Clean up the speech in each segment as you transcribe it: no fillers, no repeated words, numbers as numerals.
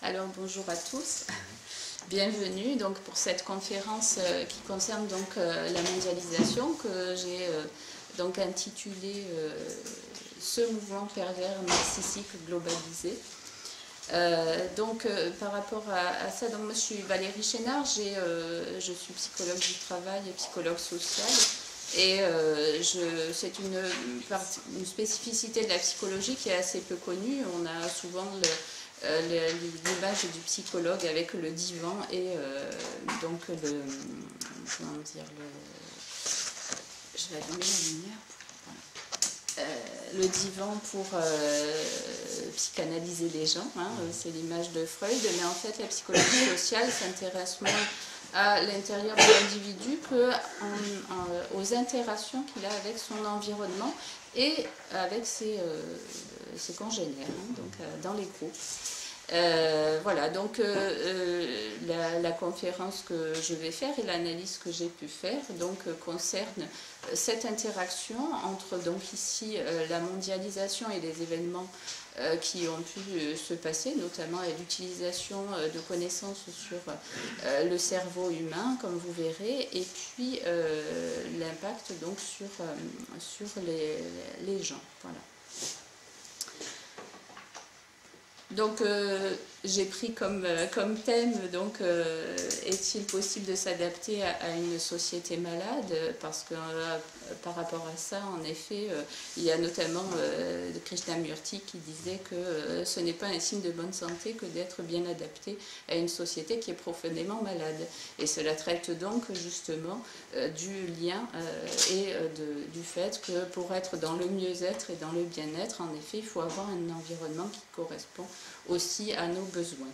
Alors bonjour à tous, bienvenue donc pour cette conférence qui concerne donc la mondialisation que j'ai donc intitulée Ce mouvement pervers narcissique globalisé. Par rapport à ça, donc moi je suis Valérie Chénard, je suis psychologue du travail et psychologue social. Et c'est une spécificité de la psychologie qui est assez peu connue. On a souvent l'image du psychologue avec le divan et donc comment dire, je vais allumer la lumière. Le divan pour psychanalyser les gens, hein, c'est l'image de Freud, mais en fait la psychologie sociale s'intéresse moins à l'intérieur de l'individu qu'aux interactions qu'il a avec son environnement et avec ses congénères, hein, donc dans les groupes. Voilà, donc la conférence que je vais faire et l'analyse que j'ai pu faire donc concerne cette interaction entre donc ici la mondialisation et les événements qui ont pu se passer, notamment l'utilisation de connaissances sur le cerveau humain, comme vous verrez, et puis l'impact donc sur les gens. Voilà. Donc j'ai pris comme thème donc est-il possible de s'adapter à une société malade, parce que par rapport à ça en effet il y a notamment Krishnamurti qui disait que ce n'est pas un signe de bonne santé que d'être bien adapté à une société qui est profondément malade, et cela traite donc justement du lien et du fait que pour être dans le mieux-être et dans le bien-être, en effet il faut avoir un environnement qui correspond aussi à nos besoins.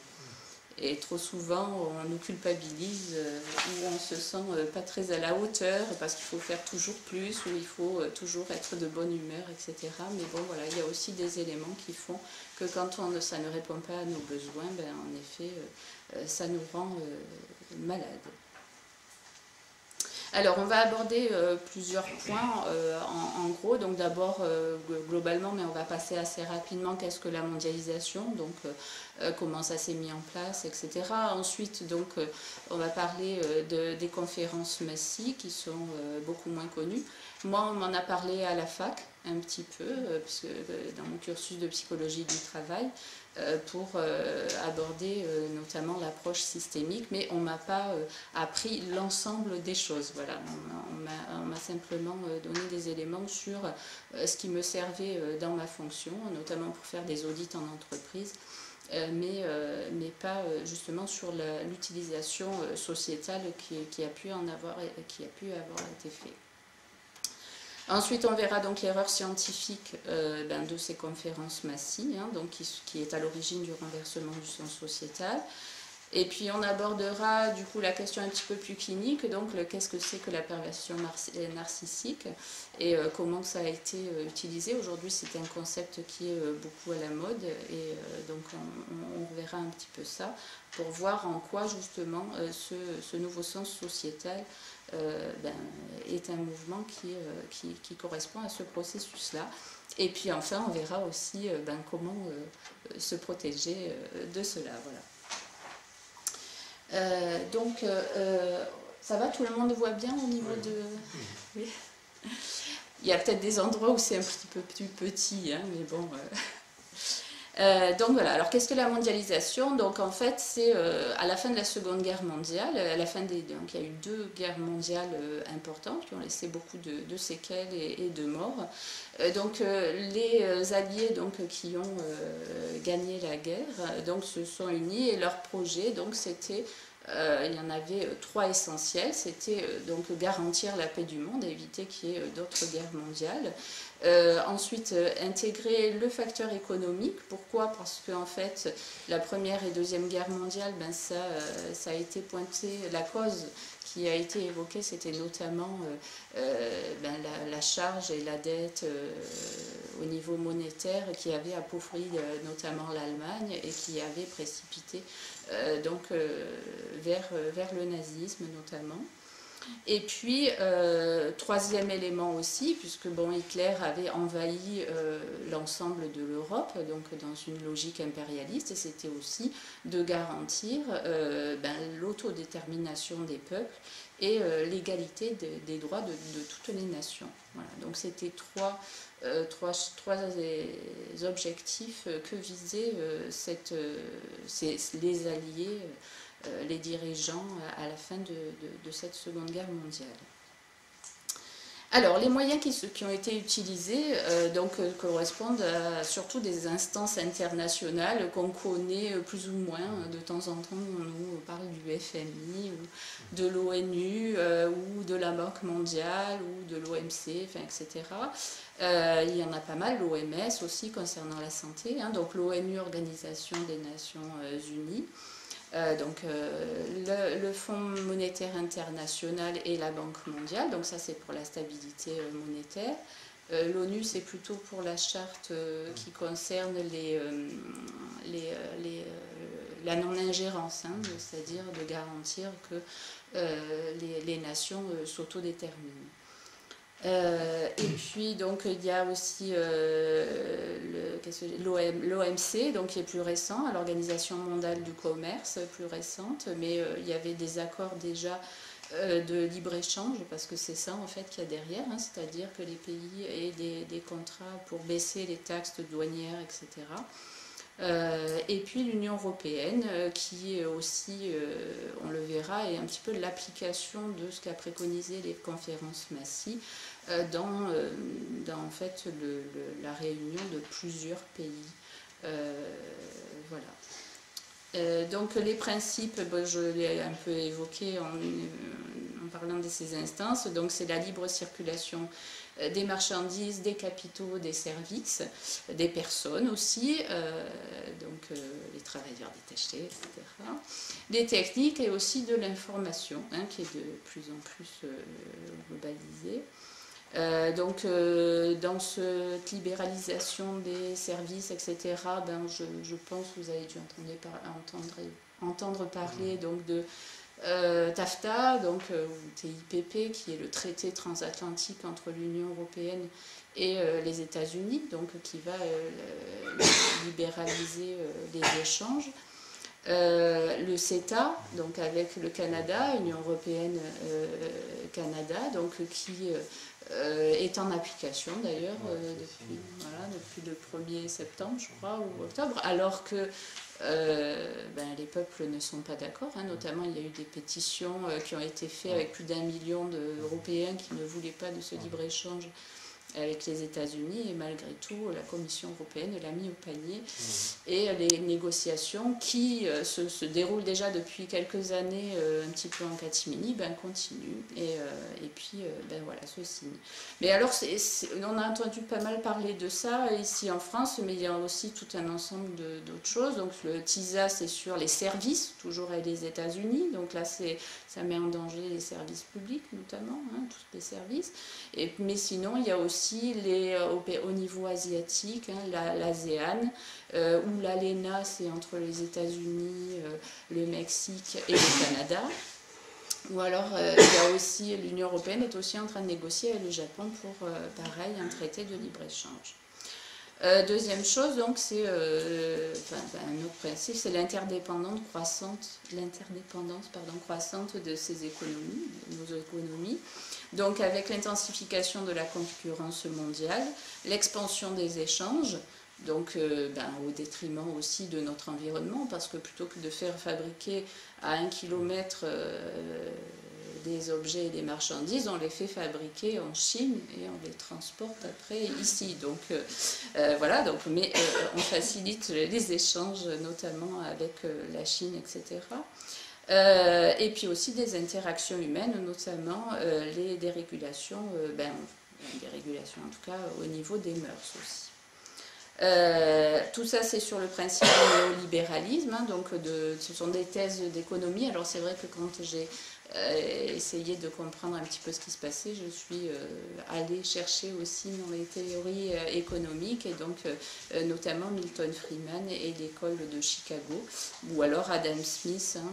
Et trop souvent, on nous culpabilise ou on se sent pas très à la hauteur parce qu'il faut faire toujours plus ou il faut toujours être de bonne humeur, etc. Mais bon, voilà, il y a aussi des éléments qui font que quand ça ne répond pas à nos besoins, ben, en effet, ça nous rend malades. Alors, on va aborder plusieurs points en gros. Donc d'abord, globalement, mais on va passer assez rapidement, qu'est-ce que la mondialisation, donc comment ça s'est mis en place, etc. Ensuite, donc, on va parler des conférences Massy, qui sont beaucoup moins connues. Moi, on m'en a parlé à la fac, un petit peu, puisque dans mon cursus de psychologie du travail, pour aborder notamment l'approche systémique, mais on ne m'a pas appris l'ensemble des choses. Voilà, on m'a simplement donné des éléments sur ce qui me servait dans ma fonction, notamment pour faire des audits en entreprise, mais pas justement sur l'utilisation sociétale qui a pu avoir été faite. Ensuite, on verra donc l'erreur scientifique de ces conférences Massy, hein, donc qui est à l'origine du renversement du sens sociétal. Et puis on abordera du coup la question un petit peu plus clinique, donc qu'est-ce que c'est que la perversion narcissique et comment ça a été utilisé. Aujourd'hui, c'est un concept qui est beaucoup à la mode, et donc on verra un petit peu ça pour voir en quoi justement ce nouveau sens sociétal est un mouvement qui correspond à ce processus-là. Et puis enfin, on verra aussi comment se protéger de cela. Voilà. Ça va, tout le monde voit bien au niveau de... Oui. Il y a peut-être des endroits où c'est un petit peu plus petit, hein, mais bon... donc voilà, alors qu'est-ce que la mondialisation? Donc en fait c'est à la fin de la Seconde Guerre mondiale, donc il y a eu 2 guerres mondiales importantes qui ont laissé beaucoup de séquelles et de morts. Donc les alliés donc, qui ont gagné la guerre donc, se sont unis, et leur projet donc c'était... il y en avait 3 essentiels, c'était donc garantir la paix du monde, éviter qu'il y ait d'autres guerres mondiales. Ensuite, intégrer le facteur économique. Pourquoi? Parce que en fait, la Première et Deuxième Guerre mondiale, ça a été pointé, la cause qui a été évoquée, c'était notamment la charge et la dette au niveau monétaire qui avait appauvri notamment l'Allemagne et qui avait précipité vers le nazisme notamment. Et puis, troisième élément aussi, puisque bon, Hitler avait envahi l'ensemble de l'Europe, donc dans une logique impérialiste, et c'était aussi de garantir l'autodétermination des peuples et l'égalité des droits de toutes les nations. Voilà. Donc c'était trois objectifs que visaient les Alliés, les dirigeants à la fin de cette Seconde Guerre mondiale. Alors, les moyens qui ont été utilisés correspondent à surtout des instances internationales qu'on connaît plus ou moins. De temps en temps, on nous parle du FMI, ou de l'ONU, ou de la Banque mondiale, ou de l'OMC, etc. Il y en a pas mal, l'OMS aussi concernant la santé, donc l'ONU, Organisation des Nations Unies. Le Fonds monétaire international et la Banque mondiale, donc ça c'est pour la stabilité monétaire. L'ONU c'est plutôt pour la charte qui concerne la non-ingérence, c'est-à-dire de garantir que les nations s'autodéterminent. Et puis donc il y a aussi l'OMC, donc qui est plus récent, l'Organisation mondiale du commerce, plus récente, mais il y avait des accords déjà de libre-échange, parce que c'est ça en fait qu'il y a derrière, c'est-à-dire que les pays aient des contrats pour baisser les taxes douanières, etc. Et puis l'Union européenne, qui aussi, on le verra, est un petit peu l'application de ce qu'a préconisé les conférences Massy dans en fait la réunion de plusieurs pays. Voilà. Donc les principes, je l'ai un peu évoqué en parlant de ces instances, donc c'est la libre circulation des marchandises, des capitaux, des services, des personnes aussi, les travailleurs détachés, etc. Des techniques et aussi de l'information, qui est de plus en plus globalisée. Dans cette libéralisation des services, etc., je pense que vous avez dû entendre parler donc, de TAFTA, ou TIPP, qui est le traité transatlantique entre l'Union européenne et les États-Unis, qui va libéraliser les échanges. Le CETA, avec le Canada, Union européenne, Canada, qui est en application d'ailleurs depuis le 1er septembre, je crois, ou octobre, alors que les peuples ne sont pas d'accord. Notamment, il y a eu des pétitions qui ont été faites avec plus d'1 million d'Européens qui ne voulaient pas de ce libre-échange avec les États-Unis, et malgré tout, la Commission européenne l'a mis au panier. Et les négociations qui se déroulent déjà depuis quelques années un petit peu en catimini, continuent. Et puis, se signe. Mais alors, on a entendu pas mal parler de ça ici en France, mais il y a aussi tout un ensemble d'autres choses. Donc, le TISA, c'est sur les services, toujours avec les États-Unis. Donc là, ça met en danger les services publics, notamment, tous les services. Mais sinon, il y a aussi au niveau asiatique, l'ASEAN, où l'ALENA, c'est entre les États-Unis, le Mexique et le Canada. Ou alors, il y a aussi, l'Union européenne est aussi en train de négocier avec le Japon pour, pareil, un traité de libre-échange. Deuxième chose, donc, c'est un autre principe, c'est l'interdépendance croissante de ces économies, de nos économies. Donc, avec l'intensification de la concurrence mondiale, l'expansion des échanges, au détriment aussi de notre environnement, parce que plutôt que de faire fabriquer à 1 kilomètre des objets et des marchandises, on les fait fabriquer en Chine et on les transporte après ici. Mais on facilite les échanges, notamment avec la Chine, etc. Et puis aussi des interactions humaines, notamment des régulations, des régulations en tout cas au niveau des mœurs aussi. Tout ça, c'est sur le principe du néolibéralisme, hein, donc ce sont des thèses d'économie. Alors c'est vrai que quand j'ai essayé de comprendre un petit peu ce qui se passait, je suis allée chercher aussi dans les théories économiques, et donc notamment Milton Friedman et l'école de Chicago, ou alors Adam Smith, hein,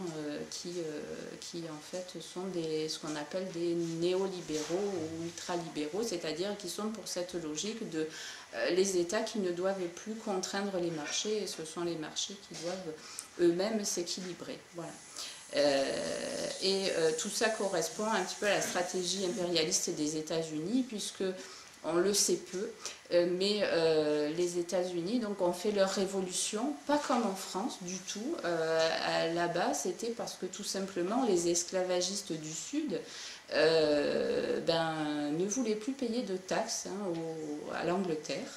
qui en fait sont ce qu'on appelle des néolibéraux ou ultralibéraux, c'est-à-dire qui sont pour cette logique de les États qui ne doivent plus contraindre les marchés, et ce sont les marchés qui doivent eux-mêmes s'équilibrer. Voilà. Tout ça correspond un petit peu à la stratégie impérialiste des États-Unis, puisque on le sait peu, mais les États-Unis donc ont fait leur révolution, pas comme en France du tout. Là-bas, c'était parce que tout simplement les esclavagistes du Sud ne voulaient plus payer de taxes, hein, à l'Angleterre.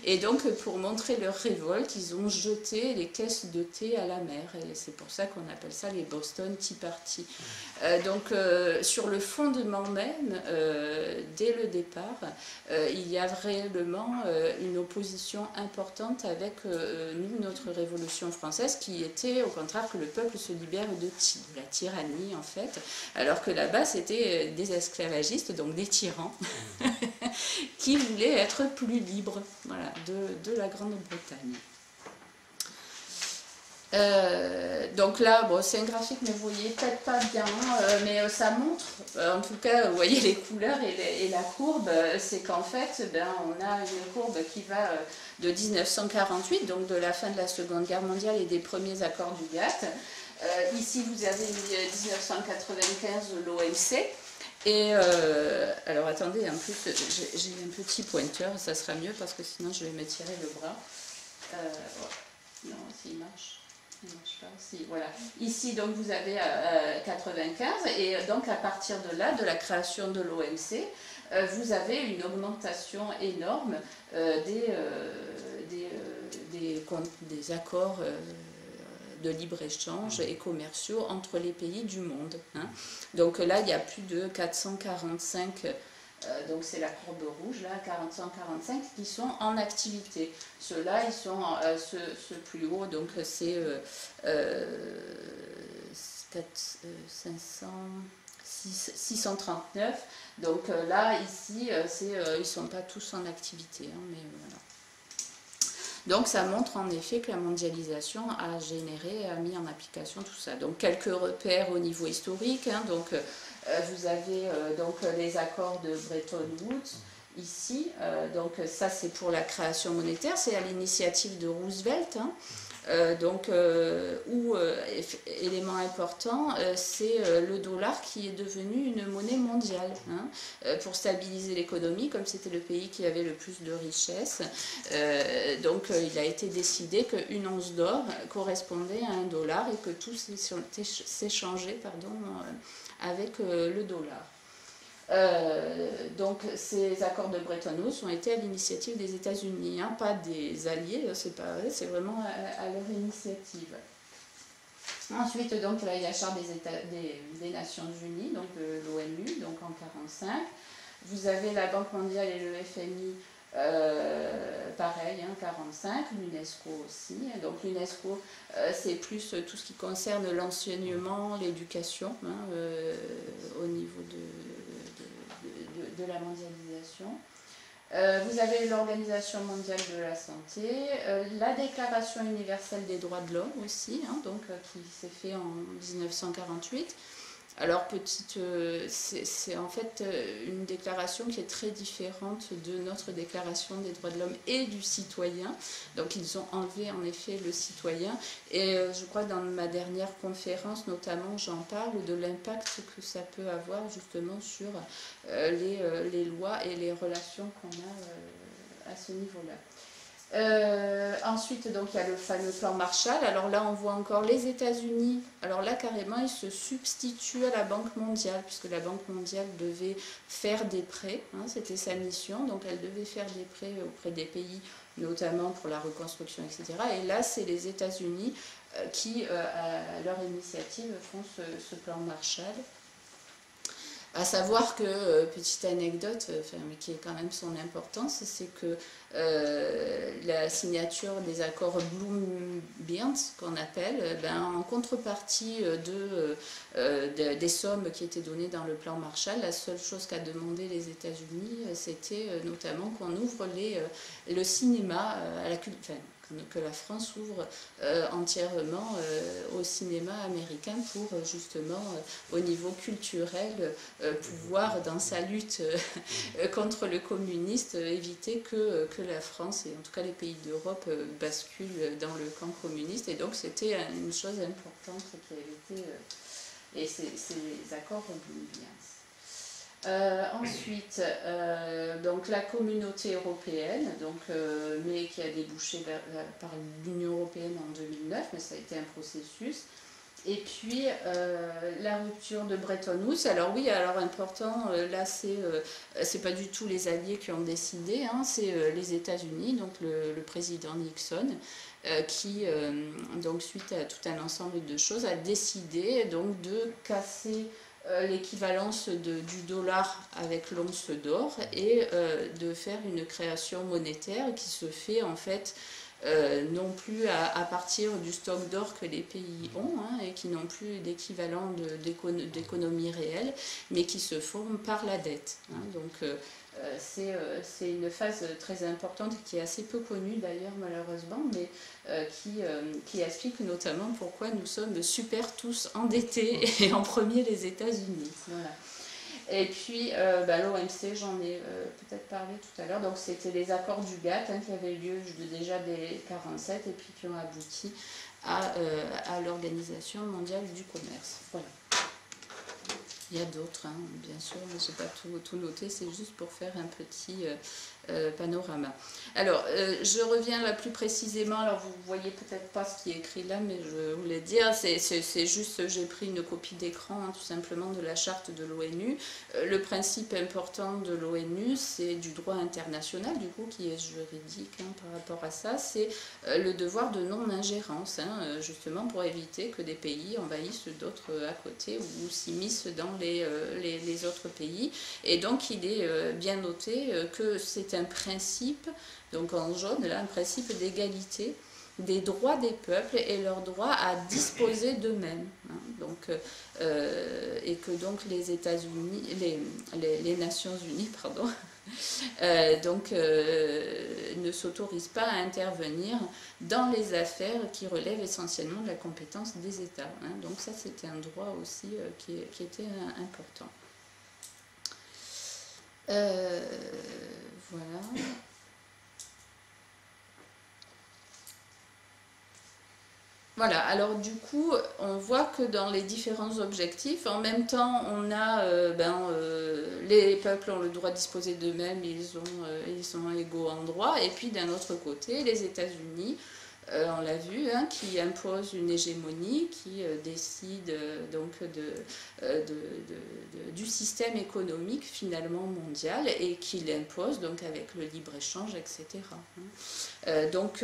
Et donc, pour montrer leur révolte, ils ont jeté les caisses de thé à la mer. Et c'est pour ça qu'on appelle ça les Boston Tea Party. Sur le fondement même, dès le départ, il y a réellement une opposition importante avec nous, notre Révolution française, qui était au contraire que le peuple se libère de la tyrannie, en fait, alors que là-bas, c'était des esclavagistes, donc des tyrans, qui voulaient être plus libres, voilà, de la Grande-Bretagne. Donc là, bon, c'est un graphique, mais vous voyez peut-être pas bien, mais ça montre, en tout cas, vous voyez les couleurs et la courbe, c'est qu'en fait, on a une courbe qui va de 1948, donc de la fin de la Seconde Guerre mondiale et des premiers accords du GATT. Ici, vous avez 1995, l'OMC. Et alors attendez, en plus j'ai un petit pointeur, ça sera mieux parce que sinon je vais me tirer le bras. Non, s'il marche, il marche pas. Si, voilà. Ici donc vous avez 95, et donc à partir de là, de la création de l'OMC, vous avez une augmentation énorme des accords de libre-échange et commerciaux entre les pays du monde. Hein. Donc là, il y a plus de 445, donc c'est la courbe rouge, là, 445 qui sont en activité. Ceux-là, ils sont, ce plus haut, donc c'est 639. Donc là, ici, ils ne sont pas tous en activité, hein, mais voilà. Donc ça montre en effet que la mondialisation a mis en application tout ça. Donc quelques repères au niveau historique. Hein, donc vous avez donc les accords de Bretton Woods ici. Donc ça c'est pour la création monétaire, c'est à l'initiative de Roosevelt. Hein. Élément important, c'est le dollar qui est devenu une monnaie mondiale, hein, pour stabiliser l'économie, comme c'était le pays qui avait le plus de richesses. Il a été décidé qu'une once d'or correspondait à $1 et que tout s'échangeait avec le dollar. Donc ces accords de Bretton Woods ont été à l'initiative des États-Unis, hein, pas des alliés, c'est vraiment à leur initiative. Ensuite, donc, là, il y a la Charte des Nations Unies, donc l'ONU, donc en 1945. Vous avez la Banque mondiale et le FMI, pareil, hein, 1945, l'UNESCO aussi. Donc l'UNESCO, c'est plus tout ce qui concerne l'enseignement, l'éducation, hein, au niveau de la mondialisation. Vous avez l'Organisation mondiale de la santé, la Déclaration universelle des droits de l'homme aussi, hein, qui s'est fait en 1948. Alors, c'est en fait une déclaration qui est très différente de notre déclaration des droits de l'homme et du citoyen. Donc, ils ont enlevé en effet le citoyen. Et je crois que dans ma dernière conférence, notamment, j'en parle de l'impact que ça peut avoir justement sur les lois et les relations qu'on a à ce niveau-là. Ensuite, donc, il y a le fameux plan Marshall. Alors là, on voit encore les États-Unis. Alors là, carrément, ils se substituent à la Banque mondiale, puisque la Banque mondiale devait faire des prêts. Hein, c'était sa mission. Donc, elle devait faire des prêts auprès des pays, notamment pour la reconstruction, etc. Et là, c'est les États-Unis qui, à leur initiative, font ce plan Marshall. À savoir que, petite anecdote, mais qui est quand même son importance, c'est que la signature des accords Bloom-Burns, qu'on appelle, en contrepartie des sommes qui étaient données dans le plan Marshall, la seule chose qu'a demandé les États-Unis, c'était notamment qu'on ouvre le cinéma à la culture. Que la France ouvre entièrement au cinéma américain pour justement au niveau culturel pouvoir dans sa lutte contre le communiste éviter que la France et en tout cas les pays d'Europe basculent dans le camp communiste, et donc c'était une chose importante qui avait été et ces accords ont bien. Ensuite, donc la communauté européenne, mais qui a débouché par l'Union européenne en 2009, mais ça a été un processus. Et puis la rupture de Bretton Woods. Alors oui, alors important, là c'est pas du tout les alliés qui ont décidé, hein, c'est les États-Unis, donc le président Nixon. Qui, donc suite à tout un ensemble de choses, a décidé donc de casser l'équivalence du dollar avec l'once d'or et de faire une création monétaire qui se fait en fait non plus à partir du stock d'or que les pays ont, hein, et qui n'ont plus d'équivalent d'économie réelle, mais qui se font par la dette. Hein. Donc c'est une phase très importante qui est assez peu connue d'ailleurs malheureusement, mais qui explique notamment pourquoi nous sommes super tous endettés, et en premier les États-Unis. Voilà. Et puis l'OMC, j'en ai peut-être parlé tout à l'heure, donc c'était les accords du GATT, hein, qui avaient lieu déjà dès 1947 et puis qui ont abouti à l'Organisation mondiale du commerce. Voilà. Il y a d'autres, hein, bien sûr, mais je n'ai pas tout noté, c'est juste pour faire un petit panorama. Alors, je reviens là plus précisément, alors vous ne voyez peut-être pas ce qui est écrit là, mais je voulais dire, c'est juste, j'ai pris une copie d'écran, hein, tout simplement, de la charte de l'ONU. Le principe important de l'ONU, c'est du droit international, du coup, qui est juridique, hein, par rapport à ça, c'est le devoir de non-ingérence, hein, justement, pour éviter que des pays envahissent d'autres à côté ou s'immiscent dans les autres pays. Et donc, il est bien noté que c'est un principe, donc en jaune, là, un principe d'égalité des droits des peuples et leur droit à disposer d'eux-mêmes. Hein. Donc, et que donc les États-Unis, les Nations Unies, pardon, ne s'autorisent pas à intervenir dans les affaires qui relèvent essentiellement de la compétence des États. Hein. Donc ça, c'était un droit aussi qui était important. Voilà. Voilà, alors du coup, on voit que dans les différents objectifs, en même temps, on a les peuples ont le droit de disposer d'eux-mêmes, ils sont égaux en droit, et puis d'un autre côté, les États-Unis, on l'a vu, hein, qui impose une hégémonie, qui décide donc du système économique finalement mondial et qui l'impose donc avec le libre-échange, etc. Donc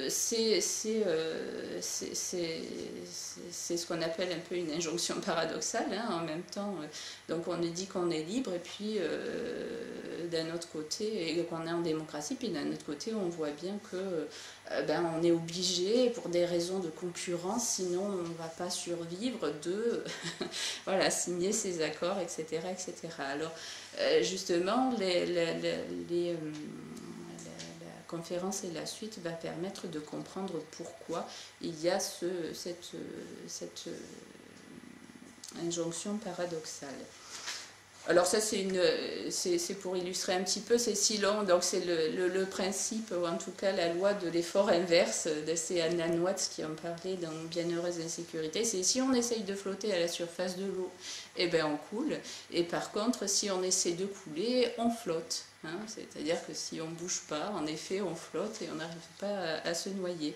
c'est ce qu'on appelle un peu une injonction paradoxale, hein, en même temps, donc on dit qu'on est libre et puis d'un autre côté, et qu'on est en démocratie, puis d'un autre côté on voit bien que on est obligé pour des raisons de concurrence, sinon on ne va pas survivre, de voilà, signer ces accords, etc. etc. Alors justement la conférence et la suite va permettre de comprendre pourquoi il y a cette injonction paradoxale. Alors ça c'est pour illustrer un petit peu, c'est si long, donc c'est le principe, ou en tout cas la loi de l'effort inverse, c'est Anna Watts qui en parlait dans Bienheureuse insécurité, c'est si on essaye de flotter à la surface de l'eau, eh ben on coule, et par contre si on essaie de couler, on flotte. Hein, c'est-à-dire que si on ne bouge pas, en effet, on flotte et on n'arrive pas à se noyer.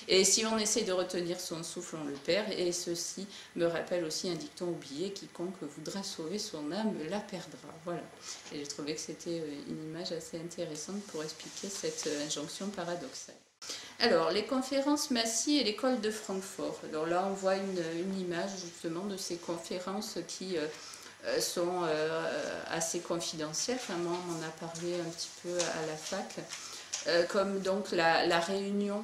Et si on essaie de retenir son souffle, on le perd. Et ceci me rappelle aussi un dicton oublié: quiconque voudra sauver son âme la perdra. Voilà. Et j'ai trouvé que c'était une image assez intéressante pour expliquer cette injonction paradoxale. Alors, les conférences Massy et l'école de Francfort. Alors là, on voit une image justement de ces conférences qui sont assez confidentielles. Enfin, moi, on m'en a parlé un petit peu à la fac. Comme donc la réunion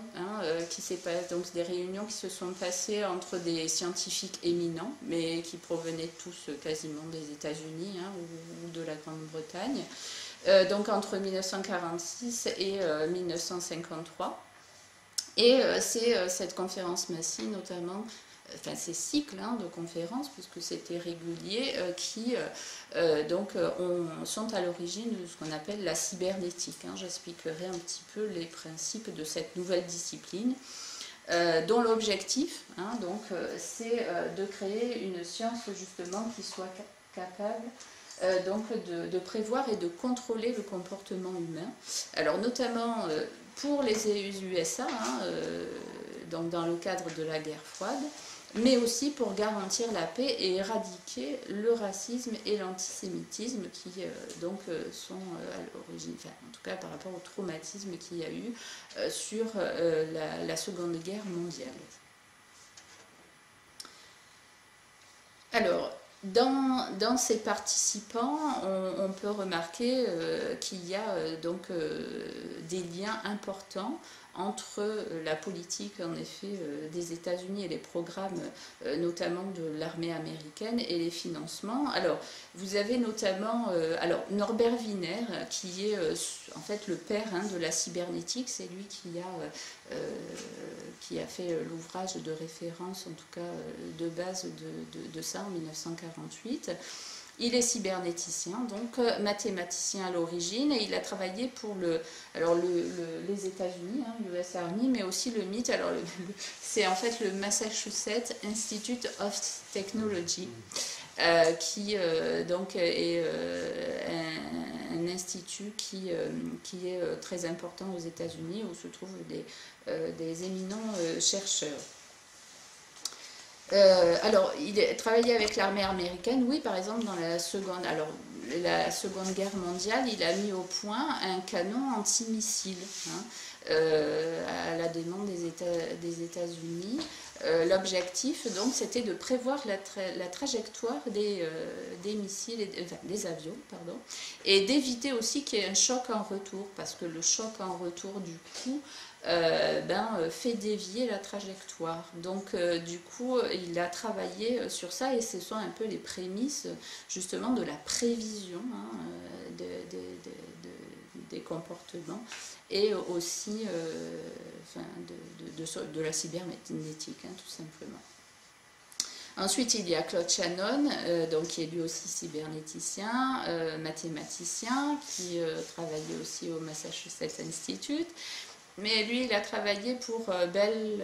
qui s'est passée, donc des réunions qui se sont passées entre des scientifiques éminents, mais qui provenaient tous quasiment des États-Unis ou de la Grande-Bretagne, donc entre 1946 et 1953. Et c'est cette conférence Massey notamment, enfin ces cycles de conférences, puisque c'était régulier, qui sont à l'origine de ce qu'on appelle la cybernétique. J'expliquerai un petit peu les principes de cette nouvelle discipline, dont l'objectif c'est de créer une science justement qui soit capable de prévoir et de contrôler le comportement humain. Alors notamment pour les USA, donc dans le cadre de la guerre froide, mais aussi pour garantir la paix et éradiquer le racisme et l'antisémitisme qui sont à l'origine, enfin, en tout cas par rapport au traumatisme qu'il y a eu sur la Seconde Guerre mondiale. Alors, dans ces participants, on peut remarquer qu'il y a des liens importants entre la politique en effet des États-Unis et les programmes notamment de l'armée américaine et les financements. Alors vous avez notamment Norbert Wiener qui est en fait le père de la cybernétique, c'est lui qui a fait l'ouvrage de référence, en tout cas de base de ça en 1948. Il est cybernéticien, donc mathématicien à l'origine, et il a travaillé pour les États-Unis, l'US Army, mais aussi le MIT. Alors, c'est en fait le Massachusetts Institute of Technology, qui est un institut qui est très important aux États-Unis, où se trouvent des éminents chercheurs. Alors, il a travaillé avec l'armée américaine, oui, par exemple, dans la Seconde Guerre mondiale, il a mis au point un canon antimissile à la demande des États-Unis. L'objectif, donc, c'était de prévoir la trajectoire des missiles, des avions, pardon, et d'éviter aussi qu'il y ait un choc en retour, parce que le choc en retour, du coup, fait dévier la trajectoire. Donc du coup il a travaillé sur ça, et ce sont un peu les prémices justement de la prévision des comportements, et aussi de la cybernétique, tout simplement. Ensuite, il y a Claude Shannon, qui est lui aussi cybernéticien, mathématicien, qui travaillait aussi au Massachusetts Institute. Mais lui, il a travaillé pour Bell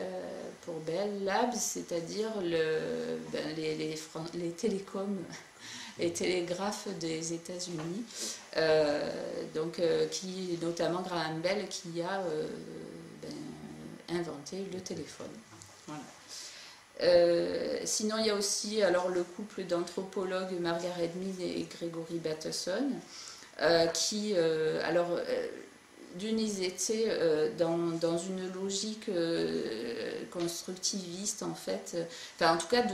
Labs, c'est-à-dire les télécoms, les télégraphes des États-Unis, qui, notamment Graham Bell, qui a inventé le téléphone. Voilà. Sinon, il y a aussi le couple d'anthropologues Margaret Mead et Gregory Bateson, qui, d'une, ils étaient dans une logique constructiviste, en fait, en tout cas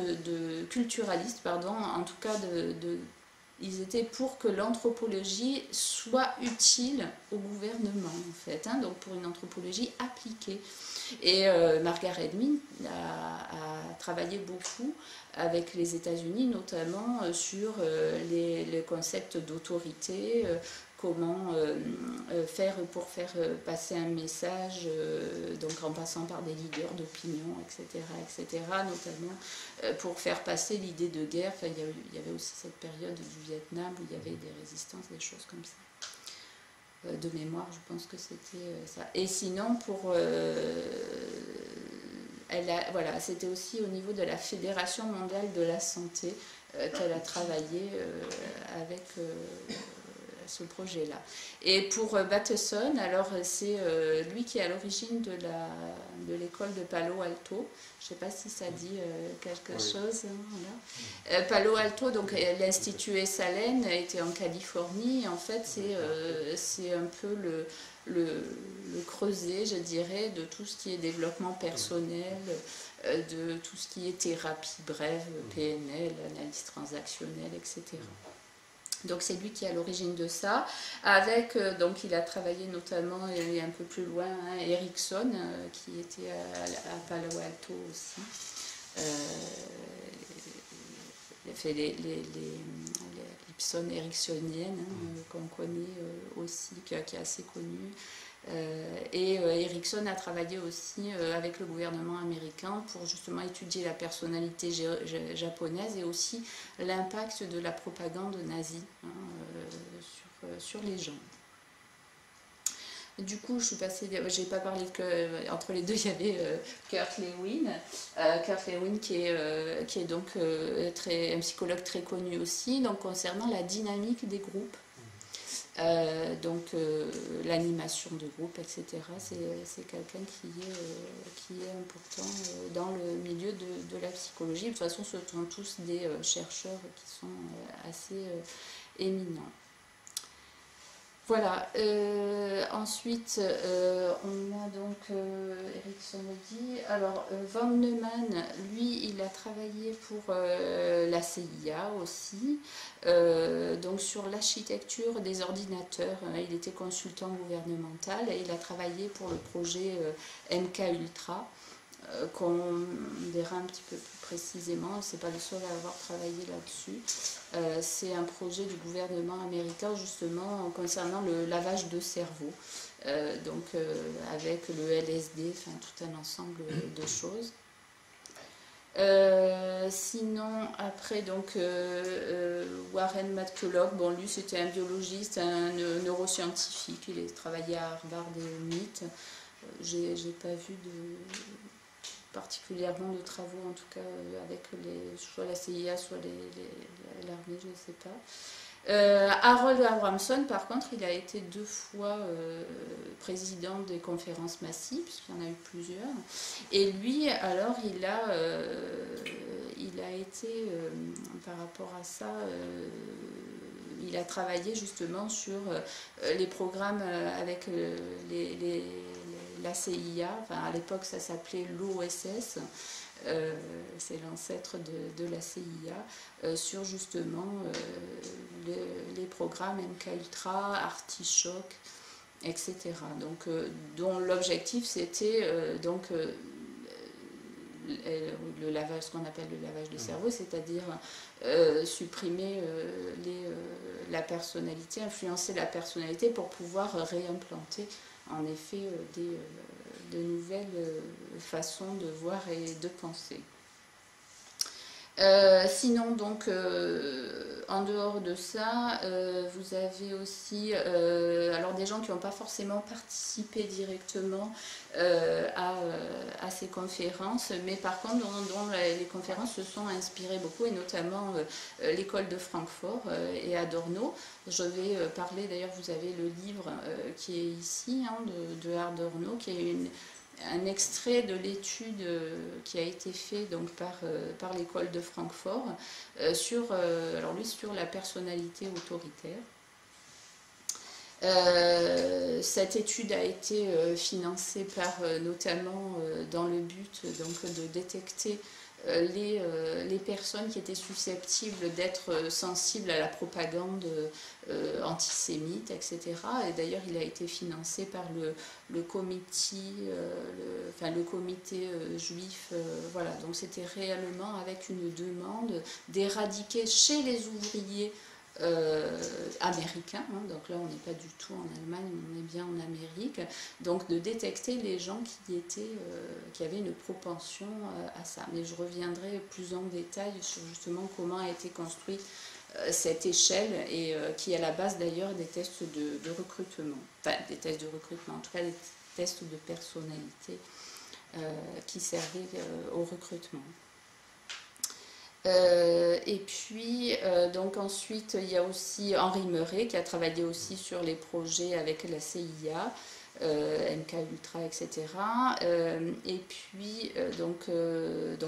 culturaliste, pardon, en tout cas ils étaient pour que l'anthropologie soit utile au gouvernement, en fait, donc pour une anthropologie appliquée. Et Margaret Mead a travaillé beaucoup avec les États-Unis, notamment sur les concepts d'autorité, comment faire pour faire passer un message, en passant par des leaders d'opinion, etc., notamment pour faire passer l'idée de guerre. Il y avait aussi cette période du Vietnam où il y avait des résistances, des choses comme ça. De mémoire, je pense que c'était ça. Et sinon, c'était aussi au niveau de la Fédération mondiale de la santé qu'elle a travaillé avec ce projet-là. Et pour Bateson, alors c'est lui qui est à l'origine de l'école de Palo Alto. Je ne sais pas si ça dit quelque chose. Voilà. Palo Alto, donc l'Institut Esalen était en Californie. En fait, c'est un peu le creuset, je dirais, de tout ce qui est développement personnel, de tout ce qui est thérapie brève, PNL, analyse transactionnelle, etc. Donc c'est lui qui est à l'origine de ça. Avec, donc il a travaillé notamment, et un peu plus loin, hein, Ericsson, qui était à Palo Alto aussi. Il a fait l'Epson ericksonienne, hein, qu'on connaît aussi, qui est assez connue. Et Ericsson a travaillé aussi avec le gouvernement américain pour justement étudier la personnalité japonaise et aussi l'impact de la propagande nazie, hein, sur les gens. Du coup, je suis passée, j'ai pas parlé que entre les deux, il y avait Kurt Lewin. Kurt Lewin qui est donc un psychologue très connu aussi, donc concernant la dynamique des groupes. L'animation de groupe, etc. C'est quelqu'un qui est important dans le milieu de la psychologie. De toute façon, ce sont tous des chercheurs qui sont assez éminents. Voilà. Ensuite, on a donc Ericsson dit. Alors, von Neumann, lui, il a travaillé pour la CIA aussi, donc sur l'architecture des ordinateurs. Il était consultant gouvernemental et il a travaillé pour le projet MK Ultra, qu'on verra un petit peu plus précisément. C'est pas le seul à avoir travaillé là-dessus. C'est un projet du gouvernement américain justement concernant le lavage de cerveau, avec le LSD, enfin tout un ensemble de choses. Sinon, après, donc, Warren McCulloch, bon, lui c'était un biologiste, un neuroscientifique, il a travaillé à Harvard et au MIT. J'ai pas vu particulièrement de travaux, en tout cas avec soit la CIA, soit l'armée, je ne sais pas. Harold Abramson, par contre, il a été 2 fois président des conférences massives, puisqu'il y en a eu plusieurs. Et lui, alors, il a été, par rapport à ça, il a travaillé justement sur les programmes avec la CIA, enfin à l'époque ça s'appelait l'OSS, c'est l'ancêtre de la CIA, sur justement les programmes MK Ultra, Artichoc, etc. Donc, dont l'objectif c'était le lavage, ce qu'on appelle le lavage de cerveau, c'est-à-dire supprimer la personnalité, influencer la personnalité pour pouvoir réimplanter en effet de nouvelles façons de voir et de penser. Sinon, donc, en dehors de ça, vous avez aussi alors des gens qui n'ont pas forcément participé directement à ces conférences, mais par contre dont les conférences se sont inspirées beaucoup, et notamment l'école de Francfort et Adorno. Je vais parler, d'ailleurs vous avez le livre qui est ici, hein, de Adorno, qui est un extrait de l'étude qui a été fait donc par l'école de Francfort sur la personnalité autoritaire. Cette étude a été financée notamment dans le but donc, de détecter les personnes qui étaient susceptibles d'être sensibles à la propagande antisémite, etc. Et d'ailleurs, il a été financé par le comité, le comité juif. Voilà, donc c'était réellement avec une demande d'éradiquer chez les ouvriers américains, hein, donc là on n'est pas du tout en Allemagne, on est bien en Amérique, donc de détecter les gens qui avaient une propension à ça. Mais je reviendrai plus en détail sur justement comment a été construite cette échelle et qui est à la base d'ailleurs des tests de recrutement, enfin des tests de recrutement, en tout cas des tests de personnalité qui servaient au recrutement. Et puis, donc ensuite, il y a aussi Henri Meuret qui a travaillé aussi sur les projets avec la CIA, MK Ultra, etc. Et puis, donc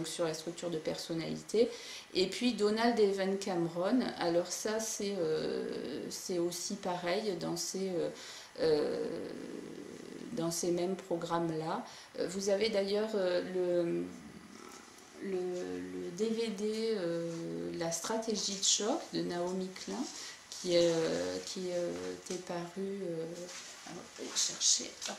sur la structure de personnalité. Et puis, Donald Evan Cameron, alors ça, c'est aussi pareil dans ces mêmes programmes-là. Vous avez d'ailleurs le DVD La stratégie de choc de Naomi Klein qui était paru. Alors, je vais le chercher. Hop.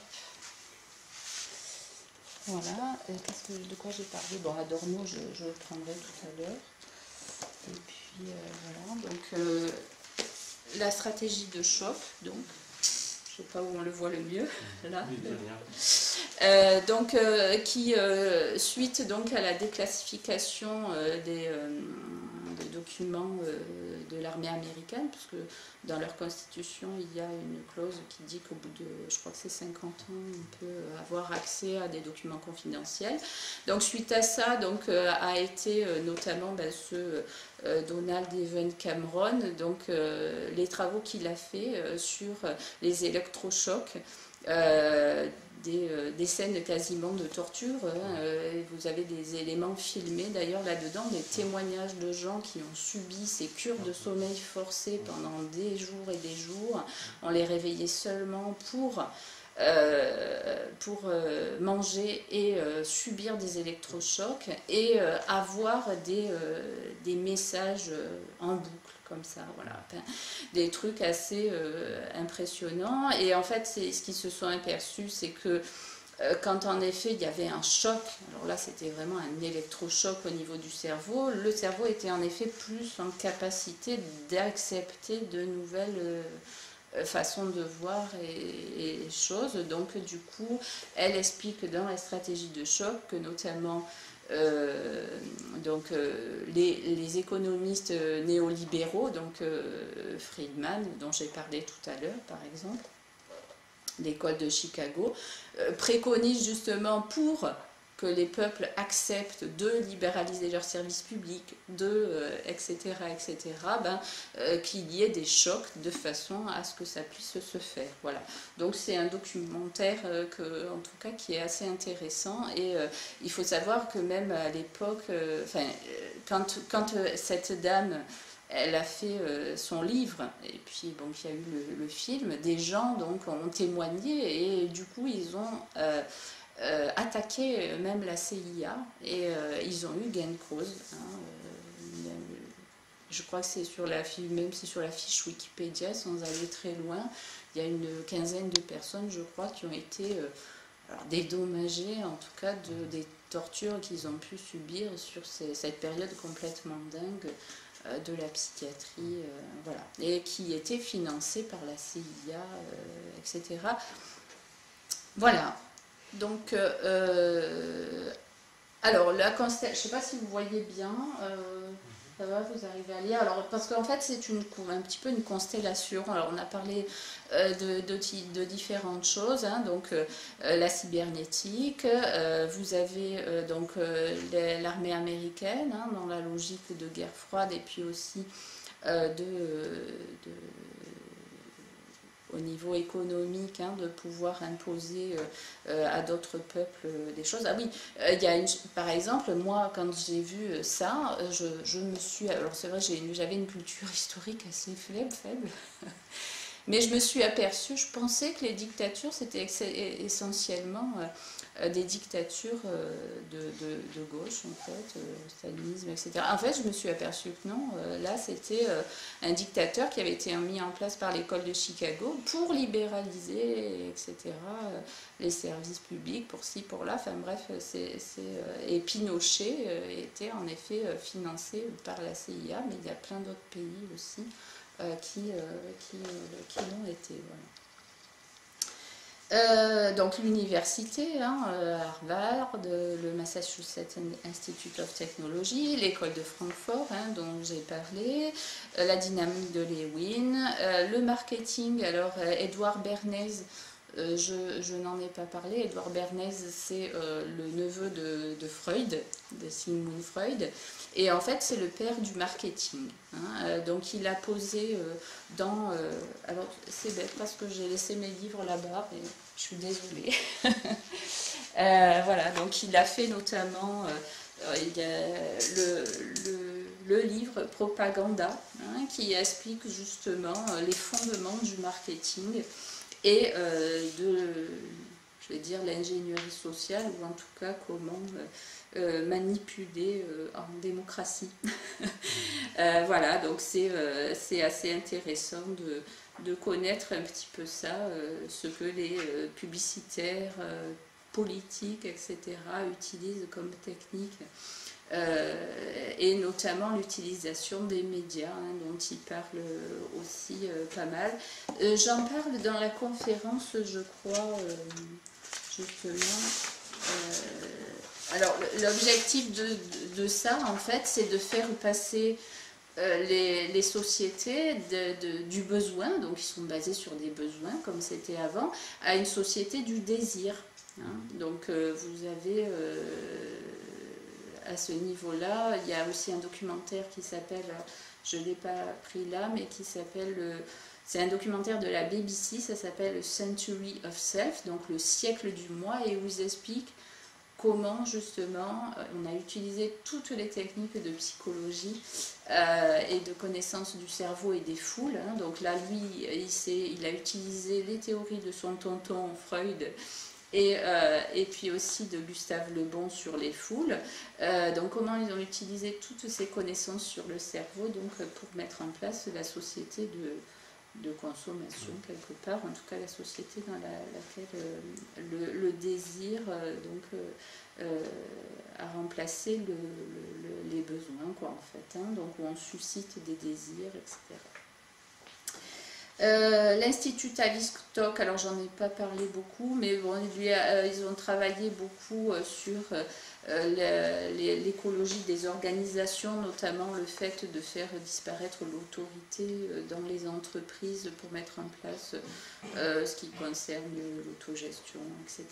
Voilà. De quoi j'ai parlé? Bon, Adorno, je le prendrai tout à l'heure. Et puis voilà. Donc la stratégie de choc, donc. Je ne sais pas où on le voit le mieux, là. Donc, qui, suite donc, à la déclassification des documents de l'armée américaine, puisque dans leur constitution, il y a une clause qui dit qu'au bout de, je crois que c'est 50 ans, on peut avoir accès à des documents confidentiels. Donc, suite à ça, donc, a été notamment ce Donald Evan Cameron, donc les travaux qu'il a fait sur les électrochocs, des scènes quasiment de torture. Vous avez des éléments filmés d'ailleurs là-dedans, des témoignages de gens qui ont subi ces cures de sommeil forcées pendant des jours et des jours. On les réveillait seulement pour manger et subir des électrochocs et avoir des messages en boucle comme ça, voilà, des trucs assez impressionnants. Et en fait, ce qu'ils se sont aperçus, c'est que quand en effet il y avait un choc, alors là c'était vraiment un électrochoc au niveau du cerveau, le cerveau était en effet plus en capacité d'accepter de nouvelles façon de voir et choses. Donc du coup, elle explique dans la stratégie de choc que notamment les économistes néolibéraux, donc Friedman, dont j'ai parlé tout à l'heure par exemple, l'école de Chicago, préconisent justement pour que les peuples acceptent de libéraliser leurs services publics, etc., qu'il y ait des chocs de façon à ce que ça puisse se faire. Voilà. Donc c'est un documentaire en tout cas qui est assez intéressant et il faut savoir que même à l'époque, quand cette dame elle a fait son livre, et puis bon, il y a eu le film, des gens donc ont témoigné et du coup ils ont attaqué même la CIA et ils ont eu gain de cause. Je crois que c'est sur la fiche, même si sur la fiche Wikipédia, sans aller très loin, il y a une quinzaine de personnes, je crois, qui ont été dédommagées, en tout cas, des tortures qu'ils ont pu subir sur cette période complètement dingue de la psychiatrie, voilà, et qui était financée par la CIA, etc. Voilà. Donc, alors, la constellation, je ne sais pas si vous voyez bien, ça va, vous arrivez à lire. Alors, parce qu'en fait, c'est un petit peu une constellation. Alors, on a parlé de différentes choses, hein, donc la cybernétique, vous avez donc l'armée américaine, hein, dans la logique de guerre froide, et puis aussi au niveau économique, hein, de pouvoir imposer à d'autres peuples des choses. Ah oui, par exemple, moi, quand j'ai vu ça, je me suis... Alors c'est vrai, j'avais une culture historique assez faible, mais je me suis aperçue, je pensais que les dictatures, c'était essentiellement des dictatures de gauche, en fait, stalinisme, etc. En fait, je me suis aperçue que non, là, c'était un dictateur qui avait été mis en place par l'école de Chicago pour libéraliser, etc., les services publics, pour ci, pour là, enfin bref, et Pinochet était en effet financé par la CIA, mais il y a plein d'autres pays aussi qui l'ont été, voilà. Donc l'université, hein, Harvard, le Massachusetts Institute of Technology, l'école de Francfort, hein, dont j'ai parlé, la dynamique de Lewin, le marketing. Alors Edouard Bernays, je n'en ai pas parlé. Edouard Bernays, c'est le neveu de Freud, de Sigmund Freud, et en fait c'est le père du marketing, hein. Donc il a posé alors c'est bête parce que j'ai laissé mes livres là-bas et je suis désolée. Voilà, donc il a fait notamment il y a le livre Propaganda, hein, qui explique justement les fondements du marketing et je vais dire, l'ingénierie sociale, ou en tout cas comment manipuler en démocratie. Voilà, donc c'est assez intéressant de connaître un petit peu ça, ce que les publicitaires, politiques, etc. utilisent comme technique. Et notamment l'utilisation des médias, hein, dont il parle aussi pas mal. J'en parle dans la conférence, je crois, justement. Alors, l'objectif de ça, en fait, c'est de faire passer les sociétés du besoin, donc qui sont basées sur des besoins, comme c'était avant, à une société du désir. Hein. Donc, vous avez... à ce niveau-là, il y a aussi un documentaire qui s'appelle, je ne l'ai pas pris là, mais qui s'appelle, c'est un documentaire de la BBC, ça s'appelle Century of Self, donc le siècle du moi, et où ils expliquent comment justement on a utilisé toutes les techniques de psychologie et de connaissance du cerveau et des foules. Hein. Donc là, lui, il a utilisé les théories de son tonton Freud, et puis aussi de Gustave Le Bon sur les foules. Donc comment ils ont utilisé toutes ces connaissances sur le cerveau donc, pour mettre en place la société de consommation quelque part, en tout cas la société dans laquelle le désir a remplacé les besoins, quoi, en fait, hein, donc où on suscite des désirs, etc. L'Institut Tavistock, alors j'en ai pas parlé beaucoup, mais bon, ils ont travaillé beaucoup sur l'écologie des organisations, notamment le fait de faire disparaître l'autorité dans les entreprises pour mettre en place ce qui concerne l'autogestion, etc.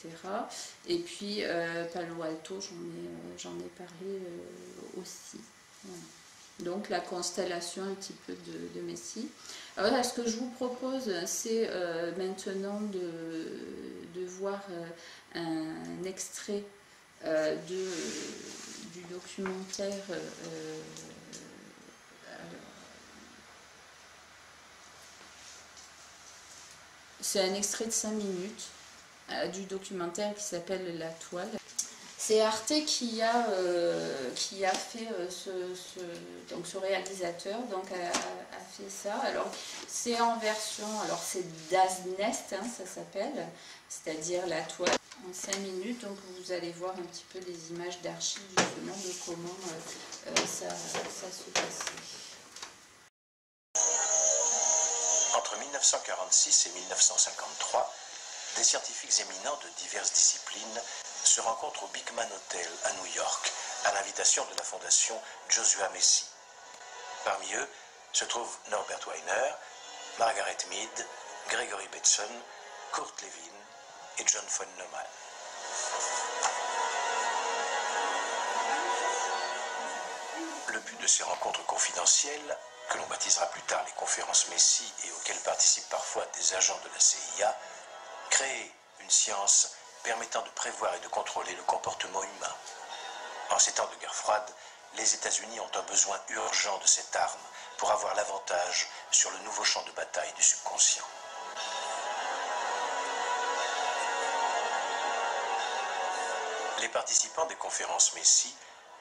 Et puis Palo Alto, j'en ai parlé aussi. Voilà. Donc la constellation un petit peu de Messi. Alors là, ce que je vous propose, c'est maintenant de voir un extrait du documentaire. C'est un extrait de 5 minutes du documentaire qui s'appelle La Toile. C'est Arte qui a fait ce réalisateur, donc a fait ça. Alors c'est en version, alors c'est Das Nest, hein, ça s'appelle, c'est-à-dire la toile, en 5 minutes. Donc vous allez voir un petit peu des images d'archives justement de comment ça se passait. Entre 1946 et 1953, des scientifiques éminents de diverses disciplines se rencontrent au Beekman Hotel à New York, à l'invitation de la fondation Joshua Messi. Parmi eux se trouvent Norbert Weiner, Margaret Mead, Gregory Bateson, Kurt Lewin et John von Neumann. Le but de ces rencontres confidentielles, que l'on baptisera plus tard les conférences Messi et auxquelles participent parfois des agents de la CIA, créer une science permettant de prévoir et de contrôler le comportement humain. En ces temps de guerre froide, les États-Unis ont un besoin urgent de cette arme pour avoir l'avantage sur le nouveau champ de bataille du subconscient. Les participants des conférences Messi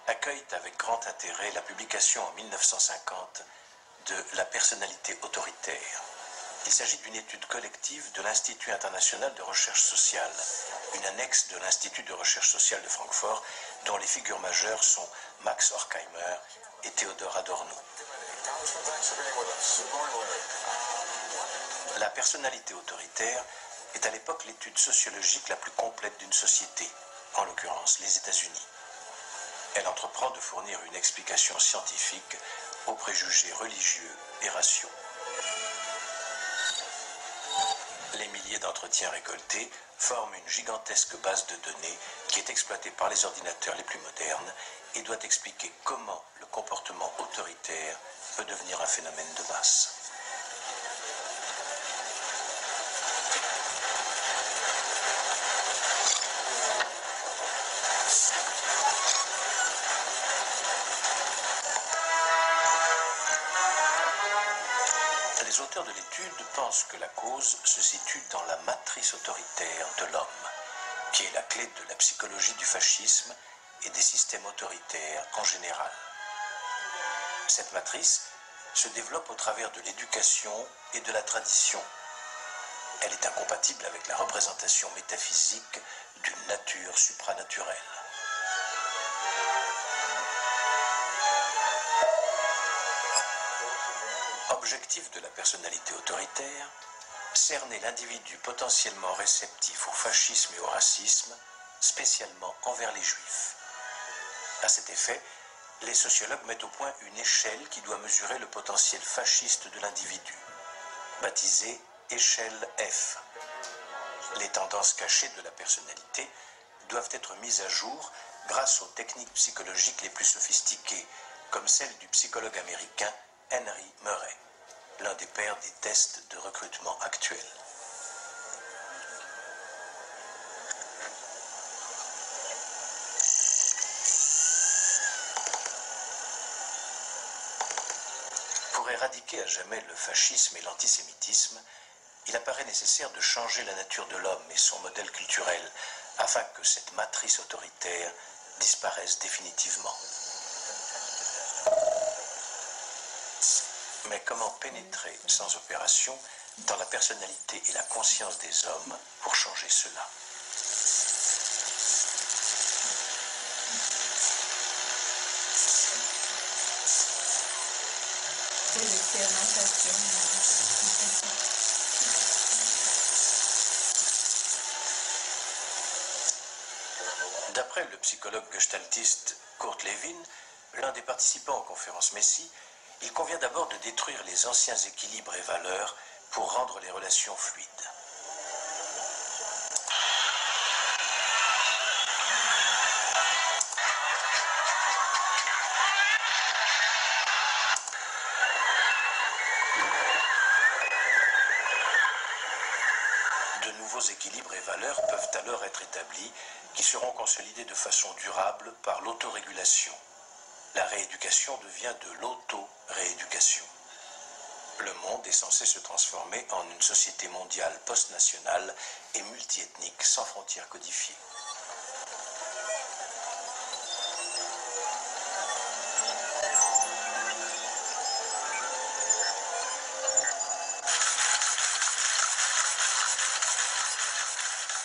accueillent avec grand intérêt la publication en 1950 de La personnalité autoritaire. Il s'agit d'une étude collective de l'Institut international de recherche sociale, une annexe de l'Institut de recherche sociale de Francfort, dont les figures majeures sont Max Horkheimer et Theodor Adorno. La personnalité autoritaire est à l'époque l'étude sociologique la plus complète d'une société, en l'occurrence les États-Unis. Elle entreprend de fournir une explication scientifique aux préjugés religieux et raciaux. Les milliers d'entretiens récoltés forment une gigantesque base de données qui est exploitée par les ordinateurs les plus modernes et doit expliquer comment le comportement autoritaire peut devenir un phénomène de masse. Les auteurs de l'étude pensent que la cause se situe dans la matrice autoritaire de l'homme, qui est la clé de la psychologie du fascisme et des systèmes autoritaires en général. Cette matrice se développe au travers de l'éducation et de la tradition. Elle est incompatible avec la représentation métaphysique d'une nature supranaturelle. Objectif de la personnalité autoritaire, cerner l'individu potentiellement réceptif au fascisme et au racisme, spécialement envers les juifs. À cet effet, les sociologues mettent au point une échelle qui doit mesurer le potentiel fasciste de l'individu, baptisée échelle F. Les tendances cachées de la personnalité doivent être mises à jour grâce aux techniques psychologiques les plus sophistiquées, comme celle du psychologue américain Henry Murray, l'un des pères des tests de recrutement actuels. Pour éradiquer à jamais le fascisme et l'antisémitisme, il apparaît nécessaire de changer la nature de l'homme et son modèle culturel afin que cette matrice autoritaire disparaisse définitivement. Mais comment pénétrer sans opération dans la personnalité et la conscience des hommes pour changer cela? D'après le psychologue gestaltiste Kurt Lewin, l'un des participants aux conférences Messie, il convient d'abord de détruire les anciens équilibres et valeurs pour rendre les relations fluides. De nouveaux équilibres et valeurs peuvent alors être établis qui seront consolidés de façon durable par l'autorégulation. La rééducation devient de l'auto-rééducation. Le monde est censé se transformer en une société mondiale post-nationale et multiethnique sans frontières codifiées.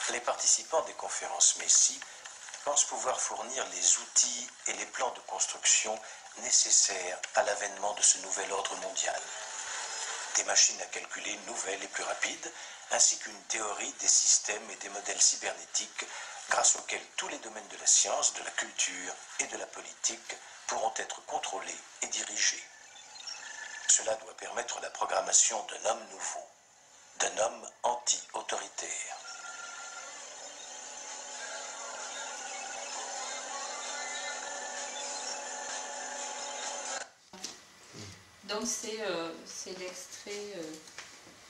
Les participants des conférences Messie pensent pouvoir fournir les outils et les plans de construction nécessaires à l'avènement de ce nouvel ordre mondial. Des machines à calculer nouvelles et plus rapides, ainsi qu'une théorie des systèmes et des modèles cybernétiques grâce auxquels tous les domaines de la science, de la culture et de la politique pourront être contrôlés et dirigés. Cela doit permettre la programmation d'un homme nouveau, d'un homme anti-autoritaire. Donc c'est l'extrait,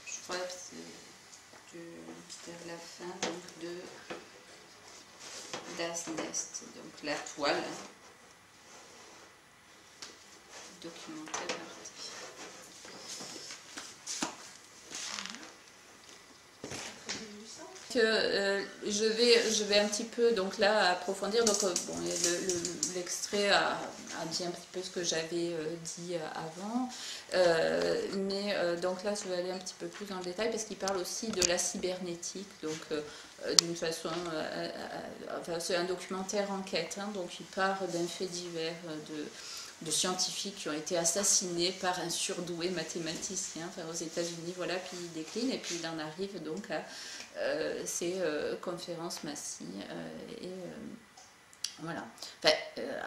je crois, vers la fin donc, de Das Nest, donc la toile, documentaire partie. Je vais un petit peu donc là approfondir. Donc bon, l'extrait a dit un petit peu ce que j'avais dit avant, mais donc là je vais aller un petit peu plus dans le détail parce qu'il parle aussi de la cybernétique, donc d'une façon, enfin, c'est un documentaire enquête, hein, donc il part d'un fait divers de scientifiques qui ont été assassinés par un surdoué mathématicien, enfin, aux États-Unis, voilà, puis il décline et puis il en arrive donc à ces conférences Messie et voilà. Enfin,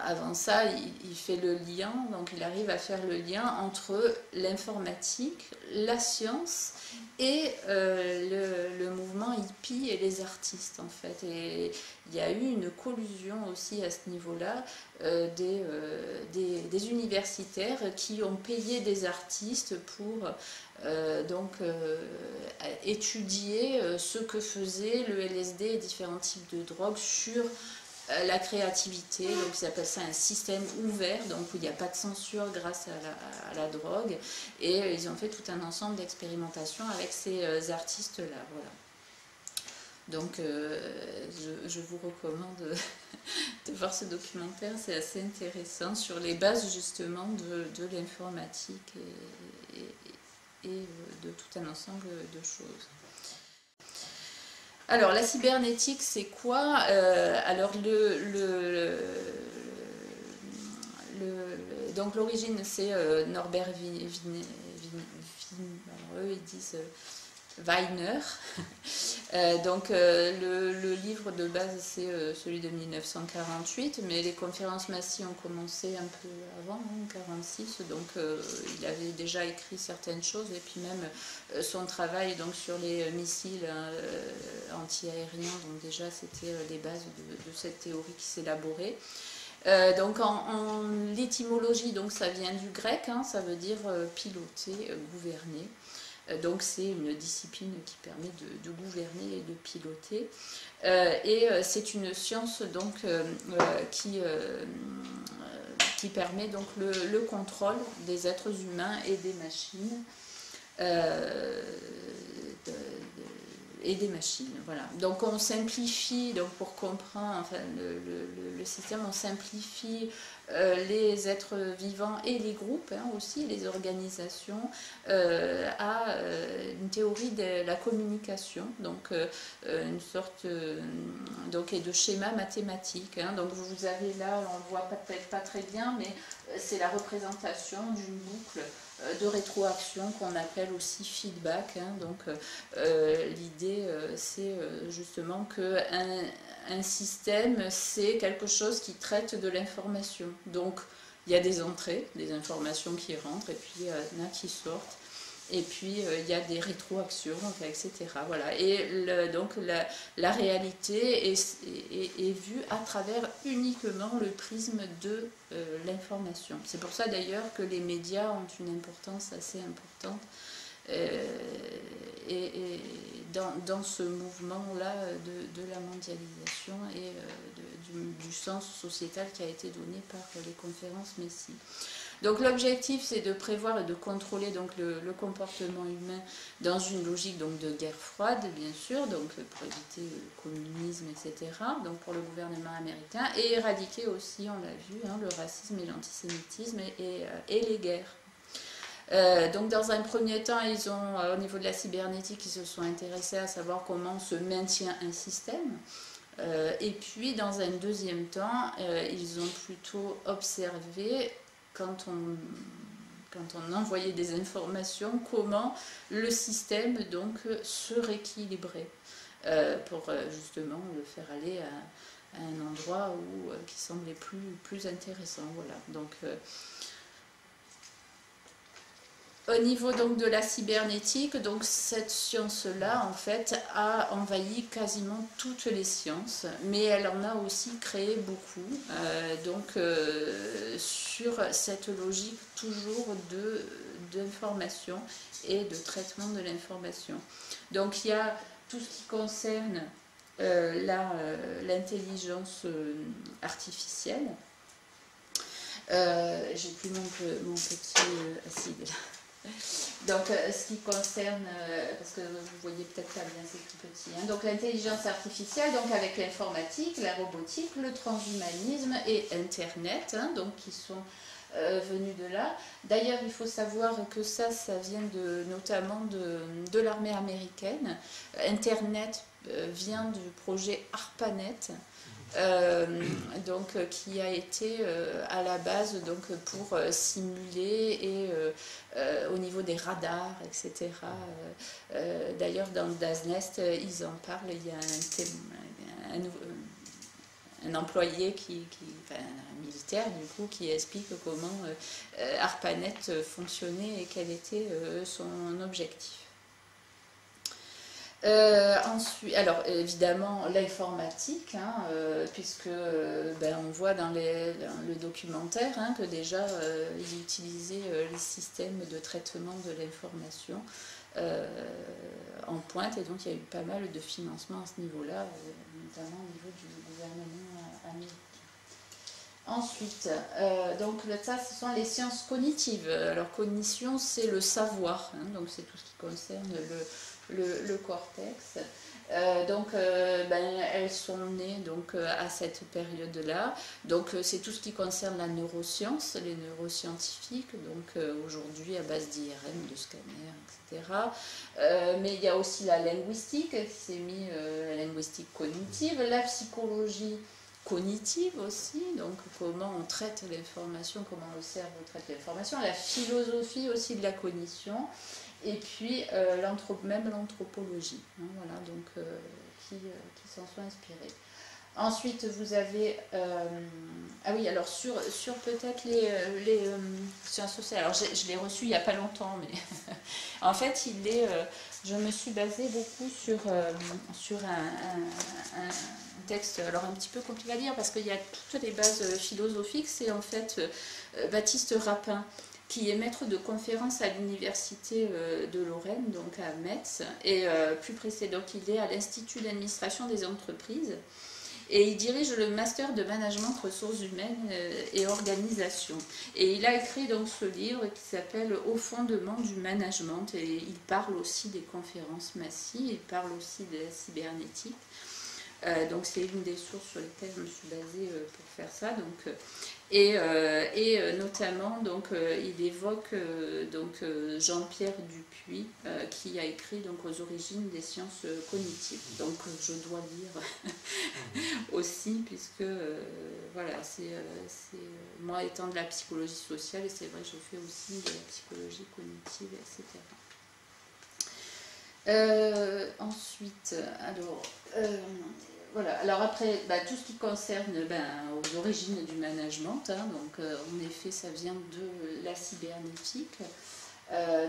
avant ça, il fait le lien, donc il arrive à faire le lien entre l'informatique, la science et le mouvement hippie et les artistes en fait. Et il y a eu une collusion aussi à ce niveau-là des universitaires qui ont payé des artistes pour étudier ce que faisait le LSD et différents types de drogues sur la créativité. Donc ils appellent ça un système ouvert, donc où il n'y a pas de censure grâce à la drogue, et ils ont fait tout un ensemble d'expérimentations avec ces artistes-là. Voilà. Donc je vous recommande de voir ce documentaire, c'est assez intéressant sur les bases justement de l'informatique et de tout un ensemble de choses. Alors la cybernétique c'est quoi? Alors donc l'origine c'est Norbert alors eux ils disent Wiener. Donc le livre de base c'est celui de 1948, mais les conférences Massy ont commencé un peu avant, en 1946, donc il avait déjà écrit certaines choses, et puis même son travail donc, sur les missiles anti-aériens, donc déjà c'était les bases de cette théorie qui s'élaborait. Donc en l'étymologie, donc ça vient du grec, hein, ça veut dire piloter, gouverner. Donc c'est une discipline qui permet de gouverner et de piloter. Et c'est une science donc, qui permet donc le contrôle des êtres humains et des machines. Voilà. Donc on simplifie, donc pour comprendre enfin, le système, on simplifie les êtres vivants et les groupes, hein, aussi les organisations, à une théorie de la communication, donc une sorte donc, et de schéma mathématique. Hein. Donc vous avez là, on ne le voit peut-être pas très bien, mais c'est la représentation d'une boucle de rétroaction qu'on appelle aussi feedback. Hein. Donc l'idée c'est justement qu'un système c'est quelque chose qui traite de l'information. Donc il y a des entrées, des informations qui rentrent et puis il y en a qui sortent. Et puis il y a des rétroactions, etc. Voilà. Et donc la réalité est vue à travers uniquement le prisme de l'information. C'est pour ça d'ailleurs que les médias ont une importance assez importante et dans ce mouvement-là de la mondialisation et du sens sociétal qui a été donné par les conférences Massy. Donc l'objectif c'est de prévoir et de contrôler donc, le comportement humain dans une logique donc, de guerre froide bien sûr, donc pour éviter le communisme, etc. Donc pour le gouvernement américain, et éradiquer aussi, on l'a vu, hein, le racisme et l'antisémitisme et les guerres. Donc dans un premier temps, ils ont, au niveau de la cybernétique, ils se sont intéressés à savoir comment se maintient un système. Et puis dans un deuxième temps, ils ont plutôt observé quand on envoyait des informations, comment le système donc se rééquilibrait pour justement le faire aller à un endroit qui semblait plus intéressant. Voilà. Donc, au niveau donc de la cybernétique, donc cette science-là en fait a envahi quasiment toutes les sciences, mais elle en a aussi créé beaucoup. Sur cette logique toujours d'information et de traitement de l'information. Donc il y a tout ce qui concerne l'intelligence artificielle. J'ai plus mon petit acide là. Donc, ce qui concerne, parce que vous voyez peut-être pas bien, c'est tout petit, hein. Donc l'intelligence artificielle, donc avec l'informatique, la robotique, le transhumanisme et Internet, hein, donc qui sont venus de là. D'ailleurs, il faut savoir que ça vient notamment de l'armée américaine. Internet vient du projet ARPANET. Qui a été à la base donc, pour simuler et au niveau des radars, etc. D'ailleurs, dans Das Nest, ils en parlent. Il y a un employé un militaire du coup, qui explique comment ARPANET fonctionnait et quel était son objectif. Ensuite, alors évidemment l'informatique, hein, puisque on voit dans le documentaire hein, que déjà ils utilisaient les systèmes de traitement de l'information en pointe, et donc il y a eu pas mal de financement à ce niveau-là, notamment au niveau du gouvernement américain. Ensuite, donc ça, ce sont les sciences cognitives. Alors cognition, c'est le savoir, hein, donc c'est tout ce qui concerne le cortex. Elles sont nées donc, à cette période-là. Donc c'est tout ce qui concerne la neuroscience, les neuroscientifiques, donc aujourd'hui à base d'IRM, de scanners, etc. Mais il y a aussi la linguistique qui s'est mise, la linguistique cognitive, la psychologie cognitive aussi, donc comment on traite l'information, comment le cerveau traite l'information, la philosophie aussi de la cognition, et puis même l'anthropologie, hein, voilà, donc qui s'en sont inspirés. Ensuite, vous avez... ah oui, alors sur peut-être les sciences sociales, alors je l'ai reçu il n'y a pas longtemps, mais en fait, je me suis basée beaucoup sur un texte, alors un petit peu compliqué à lire, parce qu'il y a toutes les bases philosophiques, c'est en fait Baptiste Rapin, qui est maître de conférence à l'université de Lorraine, donc à Metz, et plus précédent, il est à l'Institut d'administration des entreprises, et il dirige le master de management ressources humaines et organisation. Et il a écrit donc ce livre qui s'appelle Au fondement du management, et il parle aussi des conférences massives, il parle aussi de la cybernétique. Donc c'est une des sources sur lesquelles je me suis basée pour faire ça. Donc, notamment, donc, il évoque Jean-Pierre Dupuis qui a écrit donc, aux origines des sciences cognitives. Donc je dois lire aussi, puisque voilà, moi étant de la psychologie sociale, et c'est vrai que je fais aussi de la psychologie cognitive, etc. Ensuite, alors, voilà. Alors après, tout ce qui concerne aux origines du management, hein, donc en effet, ça vient de la cybernétique.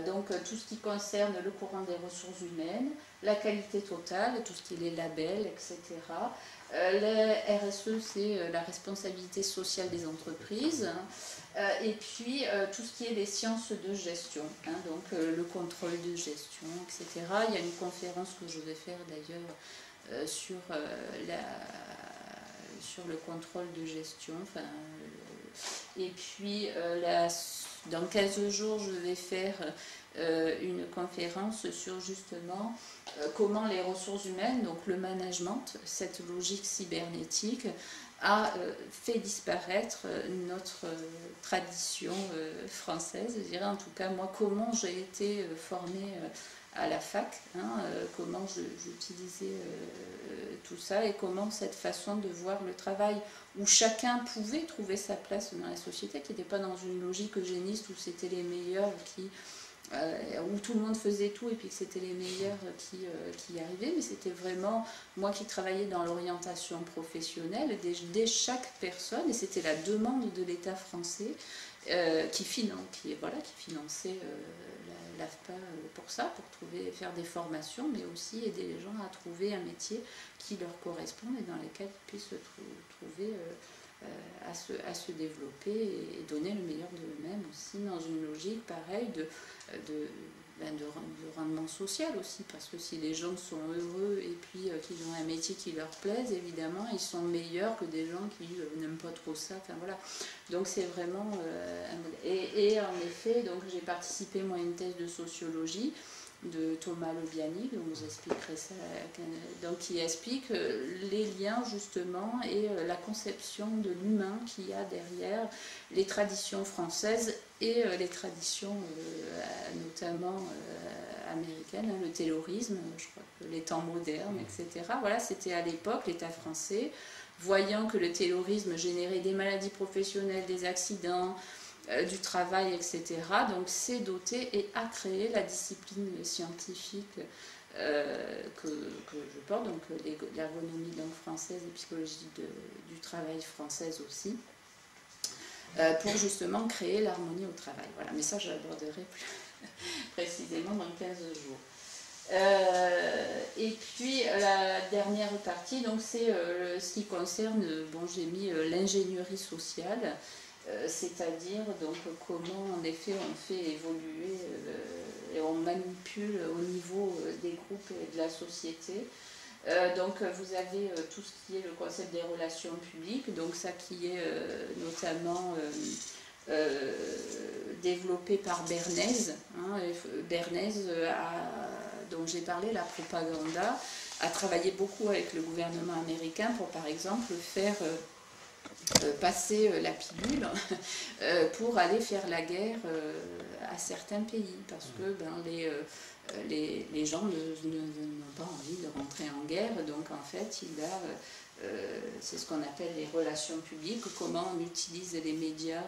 Donc tout ce qui concerne le courant des ressources humaines, la qualité totale, tout ce qui est les labels, etc. Les RSE, c'est la responsabilité sociale des entreprises. Et puis tout ce qui est les sciences de gestion, hein, donc le contrôle de gestion, etc. Il y a une conférence que je vais faire d'ailleurs sur le contrôle de gestion. Et puis dans 15 jours, je vais faire une conférence sur justement comment les ressources humaines, donc le management, cette logique cybernétique, a fait disparaître notre tradition française, je dirais en tout cas moi, comment j'ai été formée à la fac, hein, comment j'utilisais tout ça et comment cette façon de voir le travail où chacun pouvait trouver sa place dans la société, qui n'était pas dans une logique eugéniste où c'était les meilleurs où tout le monde faisait tout et puis que c'était les meilleurs qui y arrivaient, mais c'était vraiment moi qui travaillais dans l'orientation professionnelle dès chaque personne, et c'était la demande de l'État français qui finançait l'AFPA pour ça, pour faire des formations, mais aussi aider les gens à trouver un métier qui leur corresponde et dans lequel ils puissent se trouver à se développer et donner le meilleur d'eux-mêmes aussi, dans une logique pareille de rendement social aussi, parce que si les gens sont heureux et puis qu'ils ont un métier qui leur plaise, évidemment ils sont meilleurs que des gens qui n'aiment pas trop ça, enfin voilà. Donc c'est vraiment et en effet, donc j'ai participé moi à une thèse de sociologie de Thomas Lebiani, donc vous expliquerez ça, donc qui explique les liens justement et la conception de l'humain qu'il y a derrière les traditions françaises et les traditions notamment américaines, hein, le taylorisme, je crois que les temps modernes, etc. Voilà, c'était à l'époque l'État français, voyant que le taylorisme générait des maladies professionnelles, des accidents, du travail, etc. Donc c'est doté et a créé la discipline scientifique que je porte, donc l'ergonomie langue française et psychologie du travail française aussi, pour justement créer l'harmonie au travail. Voilà, mais ça je l'aborderai plus précisément dans 15 jours. Et puis la dernière partie, donc c'est ce qui concerne, j'ai mis l'ingénierie sociale. C'est-à-dire donc comment en effet on fait évoluer et on manipule au niveau des groupes et de la société. Donc vous avez tout ce qui est le concept des relations publiques, donc ça qui est notamment développé par Bernays. Hein, Bernays dont j'ai parlé, la propaganda, a travaillé beaucoup avec le gouvernement américain pour, par exemple, faire passer la pilule pour aller faire la guerre à certains pays, parce que les gens n'ont pas envie de rentrer en guerre, donc en fait c'est ce qu'on appelle les relations publiques, comment on utilise les médias,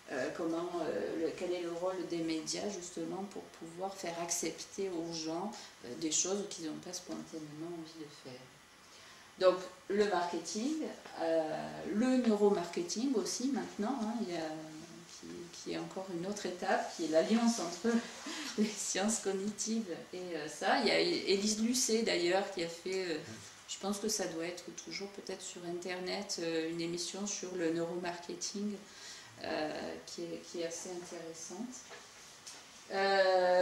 quel est le rôle des médias justement pour pouvoir faire accepter aux gens des choses qu'ils n'ont pas spontanément envie de faire. Donc le marketing, le neuromarketing aussi maintenant, hein, qui est encore une autre étape, qui est l'alliance entre les sciences cognitives et ça. Il y a Élise Lucet d'ailleurs qui a fait, je pense que ça doit être toujours peut-être sur internet, une émission sur le neuromarketing qui est assez intéressante.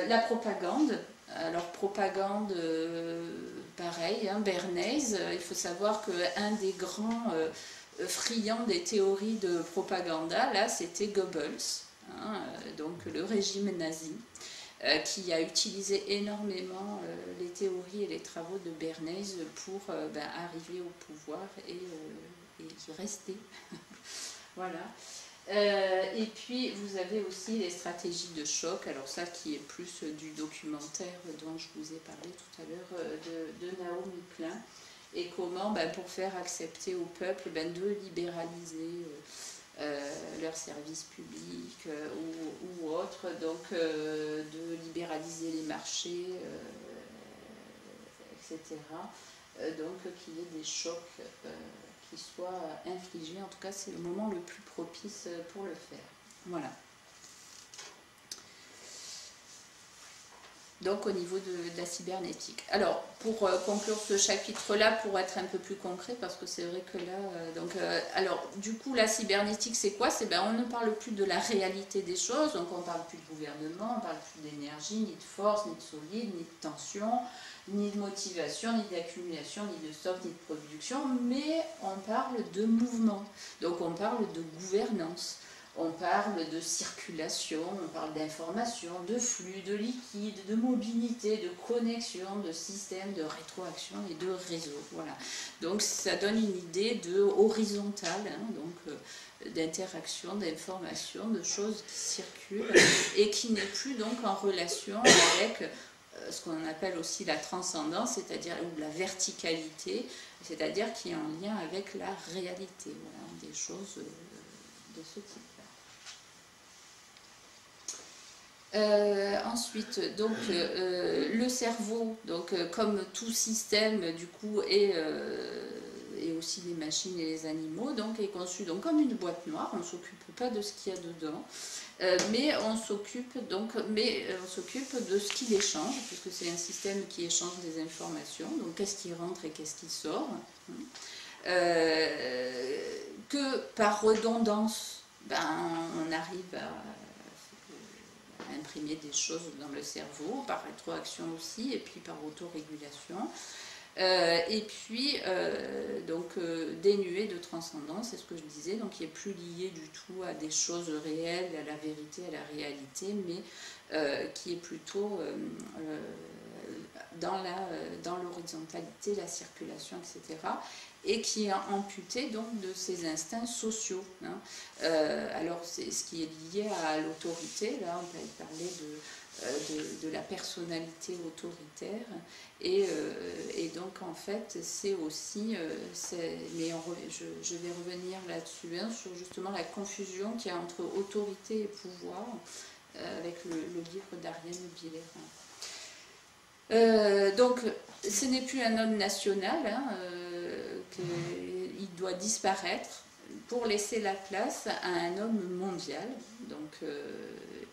La propagande. Alors propagande, pareil, hein, Bernays, il faut savoir qu'un des grands friands des théories de propaganda, là, c'était Goebbels, hein, donc le régime nazi, qui a utilisé énormément les théories et les travaux de Bernays pour arriver au pouvoir et y rester. Voilà. Et puis vous avez aussi les stratégies de choc, alors ça qui est plus du documentaire dont je vous ai parlé tout à l'heure de Naomi Klein, et comment pour faire accepter au peuple de libéraliser leurs services publics ou autres, donc de libéraliser les marchés, etc. Donc qu'il y ait des chocs qui soient infligés. En tout cas, c'est le moment le plus propice pour le faire. Voilà. Donc au niveau de la cybernétique. Alors, pour conclure ce chapitre-là, pour être un peu plus concret, parce que c'est vrai que là... alors, du coup, la cybernétique, c'est quoi? On ne parle plus de la réalité des choses, donc on ne parle plus de gouvernement, on ne parle plus d'énergie, ni de force, ni de solide, ni de tension, ni de motivation, ni d'accumulation, ni de stock, ni de production, mais on parle de mouvement, donc on parle de gouvernance. On parle de circulation, on parle d'information, de flux, de liquide, de mobilité, de connexion, de système, de rétroaction et de réseau. Voilà. Donc ça donne une idée de horizontale, hein, donc d'interaction, d'information, de choses qui circulent et qui n'est plus donc en relation avec ce qu'on appelle aussi la transcendance, c'est-à-dire ou la verticalité, c'est-à-dire qui est en lien avec la réalité. Voilà, des choses de ce type. Ensuite, donc le cerveau, donc comme tout système du coup et aussi les machines et les animaux, donc est conçu donc comme une boîte noire. On ne s'occupe pas de ce qu'il y a dedans, mais on s'occupe de ce qu'il échange, puisque c'est un système qui échange des informations. Donc qu'est-ce qui rentre et qu'est-ce qui sort, que par redondance, on arrive à imprimer des choses dans le cerveau, par rétroaction aussi, et puis par autorégulation. Et puis, dénué de transcendance, c'est ce que je disais, donc qui n'est plus lié du tout à des choses réelles, à la vérité, à la réalité, mais qui est plutôt dans l'horizontalité, la circulation, etc., et qui est amputé donc de ses instincts sociaux. Hein. Alors c'est ce qui est lié à l'autorité, là on peut parler de la personnalité autoritaire, et donc en fait c'est aussi, mais je vais revenir là-dessus, hein, sur justement la confusion qu'il y a entre autorité et pouvoir, avec le livre d'Ariane Billerin. Donc ce n'est plus un homme national, hein, qu'il doit disparaître pour laisser la place à un homme mondial. Donc,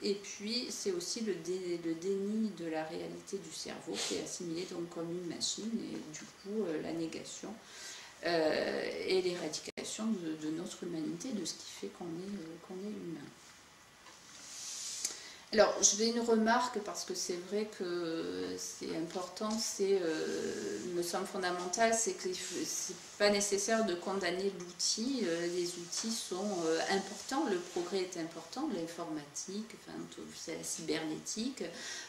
et puis c'est aussi le déni de la réalité du cerveau qui est assimilé donc comme une machine, et du coup la négation et l'éradication de notre humanité, de ce qui fait qu'on est humain. Alors, je fais une remarque parce que c'est vrai que c'est important, me semble fondamental, c'est que c'est pas nécessaire de condamner l'outil. Les outils sont importants, le progrès est important, l'informatique, enfin, c'est la cybernétique.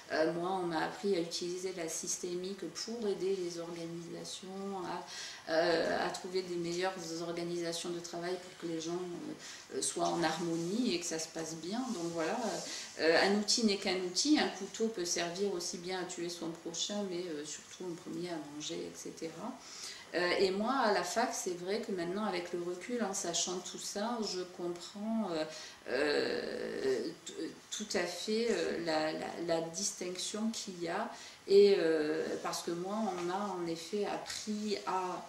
Moi, on m'a appris à utiliser la systémique pour aider les organisations à trouver des meilleures organisations de travail pour que les gens soient en harmonie et que ça se passe bien. Donc voilà, un outil n'est qu'un outil, un couteau peut servir aussi bien à tuer son prochain, mais surtout en premier à manger, etc. Et moi, à la fac, c'est vrai que maintenant, avec le recul, en sachant tout ça, je comprends tout à fait la distinction qu'il y a. Et parce que moi, on m'a en effet appris à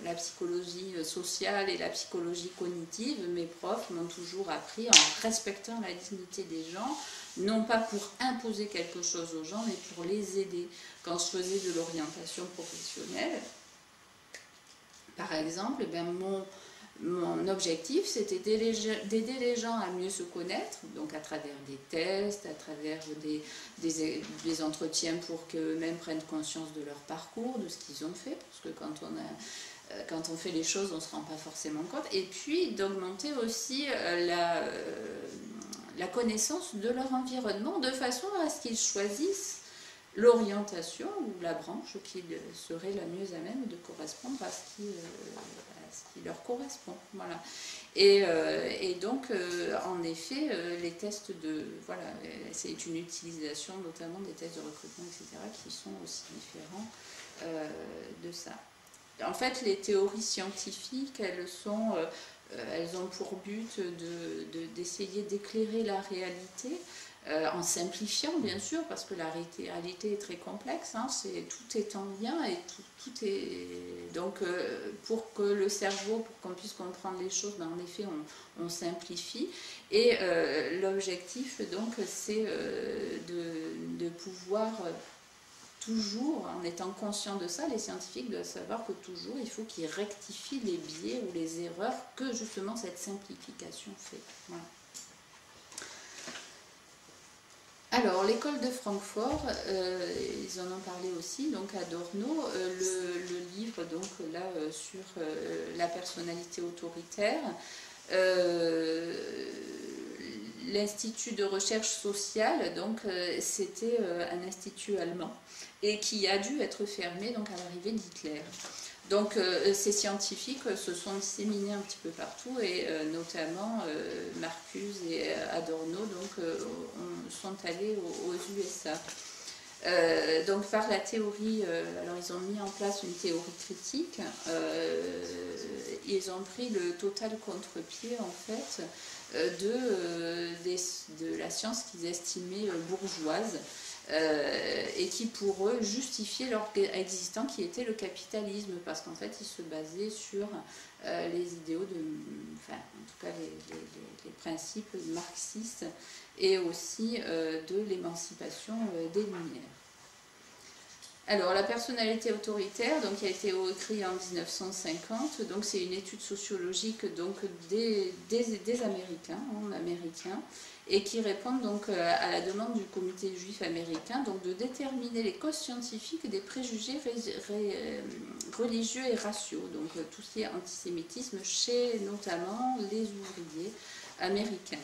la psychologie sociale et la psychologie cognitive. Mes profs m'ont toujours appris en respectant la dignité des gens, non pas pour imposer quelque chose aux gens, mais pour les aider. Quand je faisais de l'orientation professionnelle, par exemple, mon objectif, c'était d'aider les gens à mieux se connaître, donc à travers des tests, à travers des entretiens pour qu'eux-mêmes prennent conscience de leur parcours, de ce qu'ils ont fait, parce que quand on fait les choses, on ne se rend pas forcément compte, et puis d'augmenter aussi la connaissance de leur environnement, de façon à ce qu'ils choisissent l'orientation ou la branche qui serait la mieux à même de correspondre à ce qui leur correspond. Voilà. Et donc, en effet, les tests voilà, c'est une utilisation notamment des tests de recrutement, etc., qui sont aussi différents de ça. En fait, les théories scientifiques, elles ont pour but d'essayer d'éclairer la réalité, en simplifiant bien sûr, parce que la réalité est très complexe, hein, tout est en lien et tout est... Donc pour que le cerveau, pour qu'on puisse comprendre les choses, en effet on simplifie, et l'objectif donc c'est de pouvoir toujours, en étant conscient de ça, les scientifiques doivent savoir que toujours il faut qu'ils rectifient les biais ou les erreurs que justement cette simplification fait. Voilà. Alors, l'école de Francfort, ils en ont parlé aussi, donc Adorno, le livre donc là sur la personnalité autoritaire, l'Institut de recherche sociale, donc c'était un institut allemand et qui a dû être fermé donc à l'arrivée d'Hitler. Donc ces scientifiques se sont disséminés un petit peu partout, et notamment Marcuse et Adorno donc, sont allés aux USA. Donc par la théorie, alors ils ont mis en place une théorie critique, ils ont pris le total contre-pied en fait de la science qu'ils estimaient bourgeoise, et qui pour eux justifiait leur existant, qui était le capitalisme, parce qu'en fait ils se basaient sur les idéaux enfin en tout cas les principes marxistes, et aussi de l'émancipation des Lumières. Alors, la personnalité autoritaire, donc, qui a été écrite en 1950, donc c'est une étude sociologique donc, des Américains, américains, et qui répondent donc à la demande du comité juif américain, donc de déterminer les causes scientifiques des préjugés religieux et raciaux, donc tout ce qui est antisémitisme chez notamment les ouvriers américains.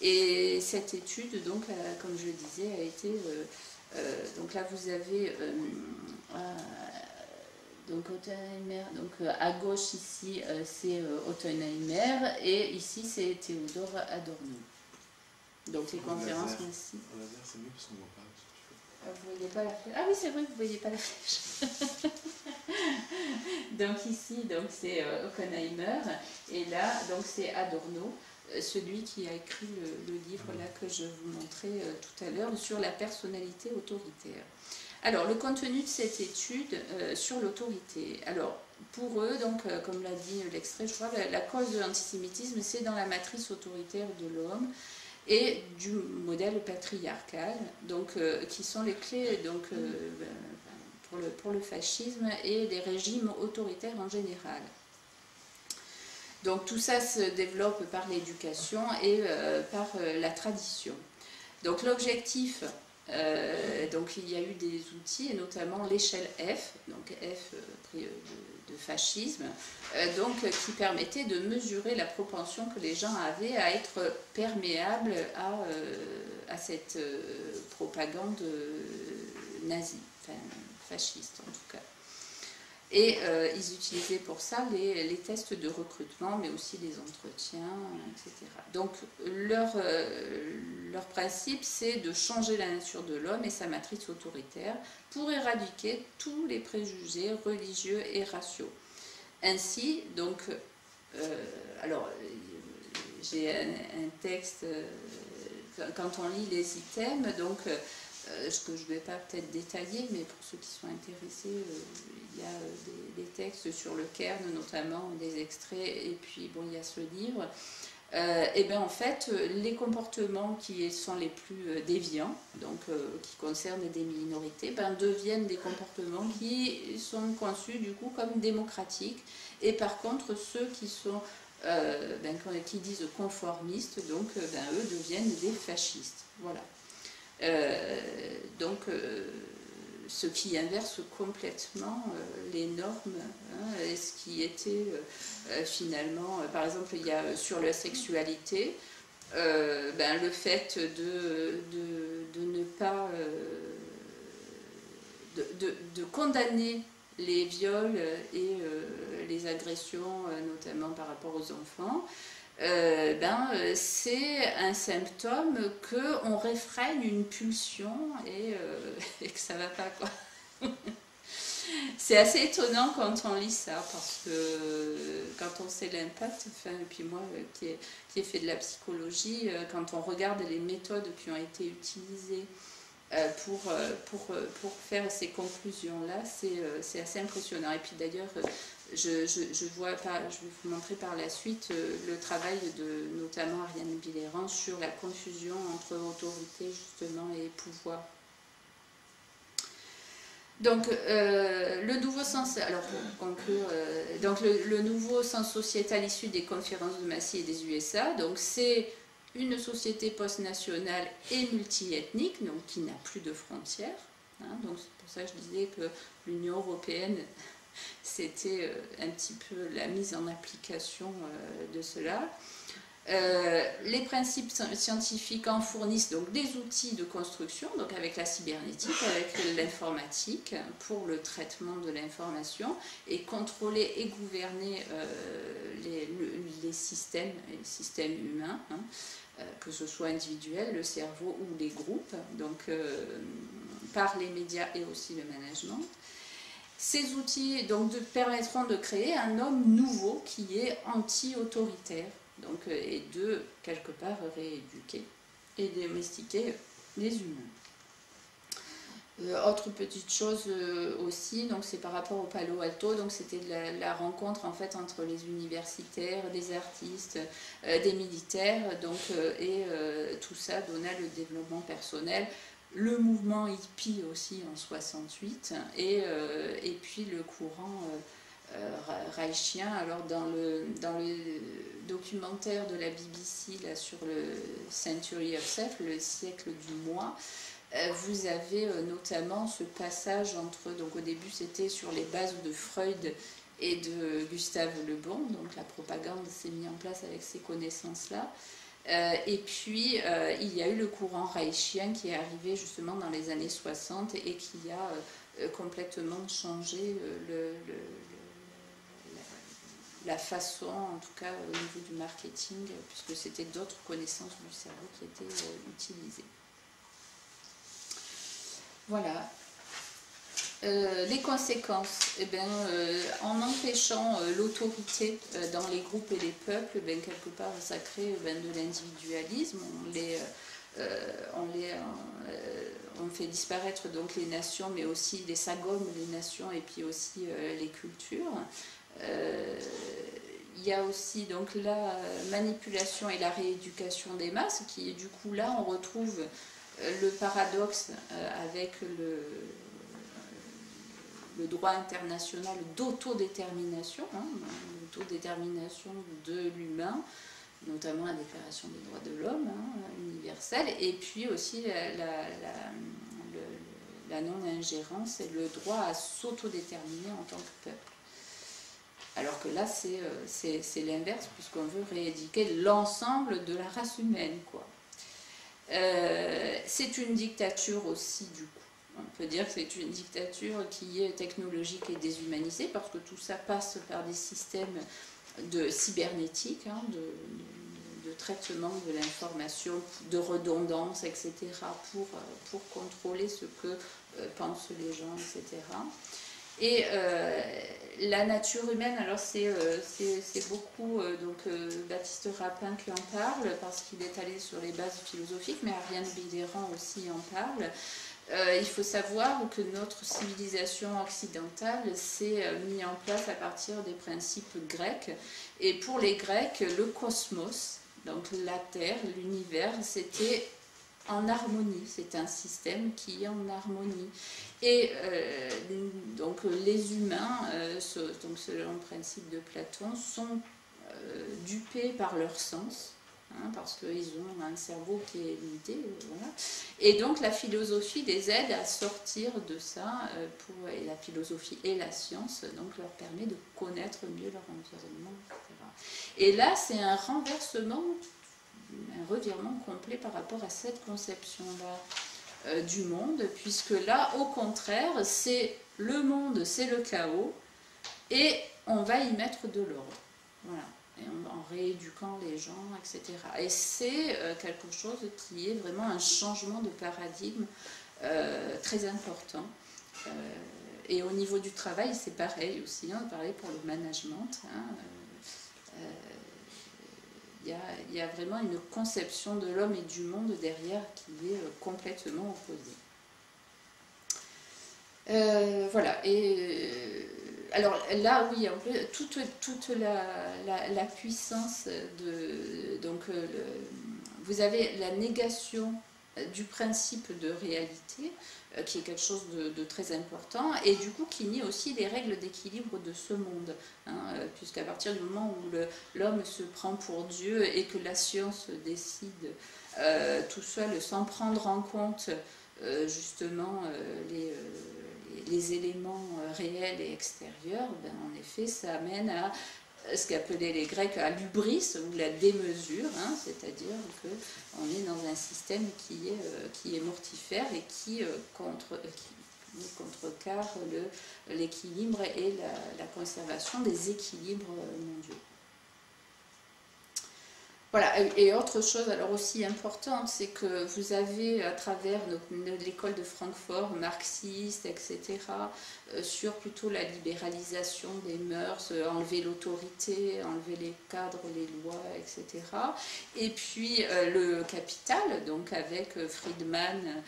Et cette étude, donc, comme je le disais, a été... donc là, vous avez donc Ottenheimer, donc à gauche ici, c'est Ottenheimer, et ici, c'est Théodore Adorno. Donc les conférences ici. On va dire c'est mieux parce qu'on voit pas. Vous voyez pas la flèche. Ah oui, c'est vrai que vous voyez pas la flèche. Donc ici, donc c'est Ottenheimer, et là, donc c'est Adorno, celui qui a écrit le livre là que je vous montrais tout à l'heure sur la personnalité autoritaire. Alors, le contenu de cette étude sur l'autorité. Alors, pour eux, donc, comme l'a dit l'extrait, je crois, la cause de l'antisémitisme, c'est dans la matrice autoritaire de l'homme et du modèle patriarcal, donc, qui sont les clés donc, pour le fascisme et les régimes autoritaires en général. Donc tout ça se développe par l'éducation et par la tradition. Donc l'objectif, donc il y a eu des outils, et notamment l'échelle F, donc F de fascisme, donc qui permettait de mesurer la propension que les gens avaient à être perméables à cette propagande nazie, enfin fasciste en tout cas. Et ils utilisaient pour ça les tests de recrutement, mais aussi les entretiens, etc. Donc leur principe, c'est de changer la nature de l'homme et sa matrice autoritaire pour éradiquer tous les préjugés religieux et raciaux. Ainsi, donc, alors j'ai un texte, quand on lit les items, donc ce que je ne vais pas peut-être détailler, mais pour ceux qui sont intéressés, il y a des textes sur le Cairn, notamment des extraits, et puis bon, il y a ce livre. Et bien en fait, les comportements qui sont les plus déviants, donc qui concernent des minorités, ben, deviennent des comportements qui sont conçus du coup comme démocratiques. Et par contre, ceux qui sont qui disent conformistes, donc ben, eux deviennent des fascistes. Voilà. Donc ce qui inverse complètement les normes, hein, et ce qui était finalement, par exemple, il y a sur la sexualité, ben, le fait de ne pas de condamner les viols et les agressions, notamment par rapport aux enfants. C'est un symptôme qu'on réfrène une pulsion et que ça va pas, quoi. C'est assez étonnant quand on lit ça, parce que quand on sait l'impact, enfin, et puis moi qui ai fait de la psychologie, quand on regarde les méthodes qui ont été utilisées pour faire ces conclusions-là, c'est assez impressionnant. Et puis d'ailleurs, je vais vous montrer par la suite le travail de notamment Ariane Billéran sur la confusion entre autorité justement et pouvoir. Donc le nouveau sens, alors pour conclure, donc le nouveau sens sociétal issu des conférences de Massy et des USA, donc c'est une société post-nationale et multiethnique, donc qui n'a plus de frontières. Hein, donc c'est pour ça que je disais que l'Union européenne, c'était un petit peu la mise en application de cela. Les principes scientifiques en fournissent donc des outils de construction, donc avec la cybernétique, avec l'informatique, pour le traitement de l'information, et contrôler et gouverner les systèmes humains, hein, que ce soit individuel, le cerveau ou les groupes, donc par les médias et aussi le management. Ces outils donc, permettront de créer un homme nouveau qui est anti-autoritaire, donc, et de quelque part rééduquer et domestiquer les humains. Autre petite chose aussi, donc c'est par rapport au Palo Alto, donc c'était la rencontre en fait entre les universitaires, des artistes, des militaires, donc et tout ça donna le développement personnel, le mouvement hippie aussi en 68 et puis le courant reichien. Alors dans le documentaire de la BBC là, sur le Century of Self, le siècle du moi, vous avez notamment ce passage entre, donc au début c'était sur les bases de Freud et de Gustave Le Bon, donc la propagande s'est mise en place avec ces connaissances-là. Et puis il y a eu le courant reichien qui est arrivé justement dans les années 60 et qui a complètement changé la façon, en tout cas au niveau du marketing, puisque c'était d'autres connaissances du cerveau qui étaient utilisées. Voilà. Les conséquences, eh bien, en empêchant l'autorité dans les groupes et les peuples, ben, quelque part ça crée de l'individualisme, on fait disparaître donc les nations, mais aussi ça gomme les nations et puis aussi les cultures. Il y a aussi donc la manipulation et la rééducation des masses, qui du coup là on retrouve le paradoxe avec le droit international d'autodétermination, hein, l'autodétermination de l'humain, notamment la Déclaration des droits de l'homme universelle, et puis aussi la non-ingérence et le droit à s'autodéterminer en tant que peuple. Alors que là, c'est l'inverse, puisqu'on veut rééduquer l'ensemble de la race humaine, quoi. C'est une dictature aussi, du coup. On peut dire que c'est une dictature qui est technologique et déshumanisée, parce que tout ça passe par des systèmes de cybernétique, de traitement de l'information, de redondance, etc., pour contrôler ce que pensent les gens, etc. Et la nature humaine, alors c'est beaucoup Baptiste Rapin qui en parle, parce qu'il est allé sur les bases philosophiques, mais Ariane Bidéran aussi en parle. Il faut savoir que notre civilisation occidentale s'est mise en place à partir des principes grecs. Et pour les Grecs, le cosmos, donc la Terre, l'univers, c'était en harmonie. C'est un système qui est en harmonie. Et donc les humains, donc selon le principe de Platon, sont dupés par leur sens. Parce qu'ils ont un cerveau qui est limité. Voilà. Et donc la philosophie les aide à sortir de ça, et la philosophie et la science donc leur permet de connaître mieux leur environnement, etc. Et là, c'est un renversement, un revirement complet par rapport à cette conception-là du monde, puisque là, au contraire, c'est le monde, c'est le chaos, et on va y mettre de l'ordre. Voilà. Et en rééduquant les gens, etc. Et c'est quelque chose qui est vraiment un changement de paradigme très important. Et au niveau du travail, c'est pareil aussi, pareil pour le management. Il y a vraiment une conception de l'homme et du monde derrière qui est complètement opposée. Voilà. Alors là, oui, en plus, toute la puissance de... Donc, vous avez la négation du principe de réalité, qui est quelque chose de très important, et du coup qui nie aussi les règles d'équilibre de ce monde, puisqu'à partir du moment où l'homme se prend pour Dieu et que la science décide tout seul, sans prendre en compte justement les éléments réels et extérieurs, en effet, ça amène à ce qu'appelaient les Grecs à l'hubris ou la démesure, c'est-à-dire qu'on est dans un système qui est mortifère et qui contrecarre l'équilibre et la conservation des équilibres mondiaux. Voilà, et autre chose alors aussi importante, c'est que vous avez à travers l'école de Francfort, marxiste, etc., sur plutôt la libéralisation des mœurs, enlever l'autorité, enlever les cadres, les lois, etc. Et puis le capital, donc avec Friedman,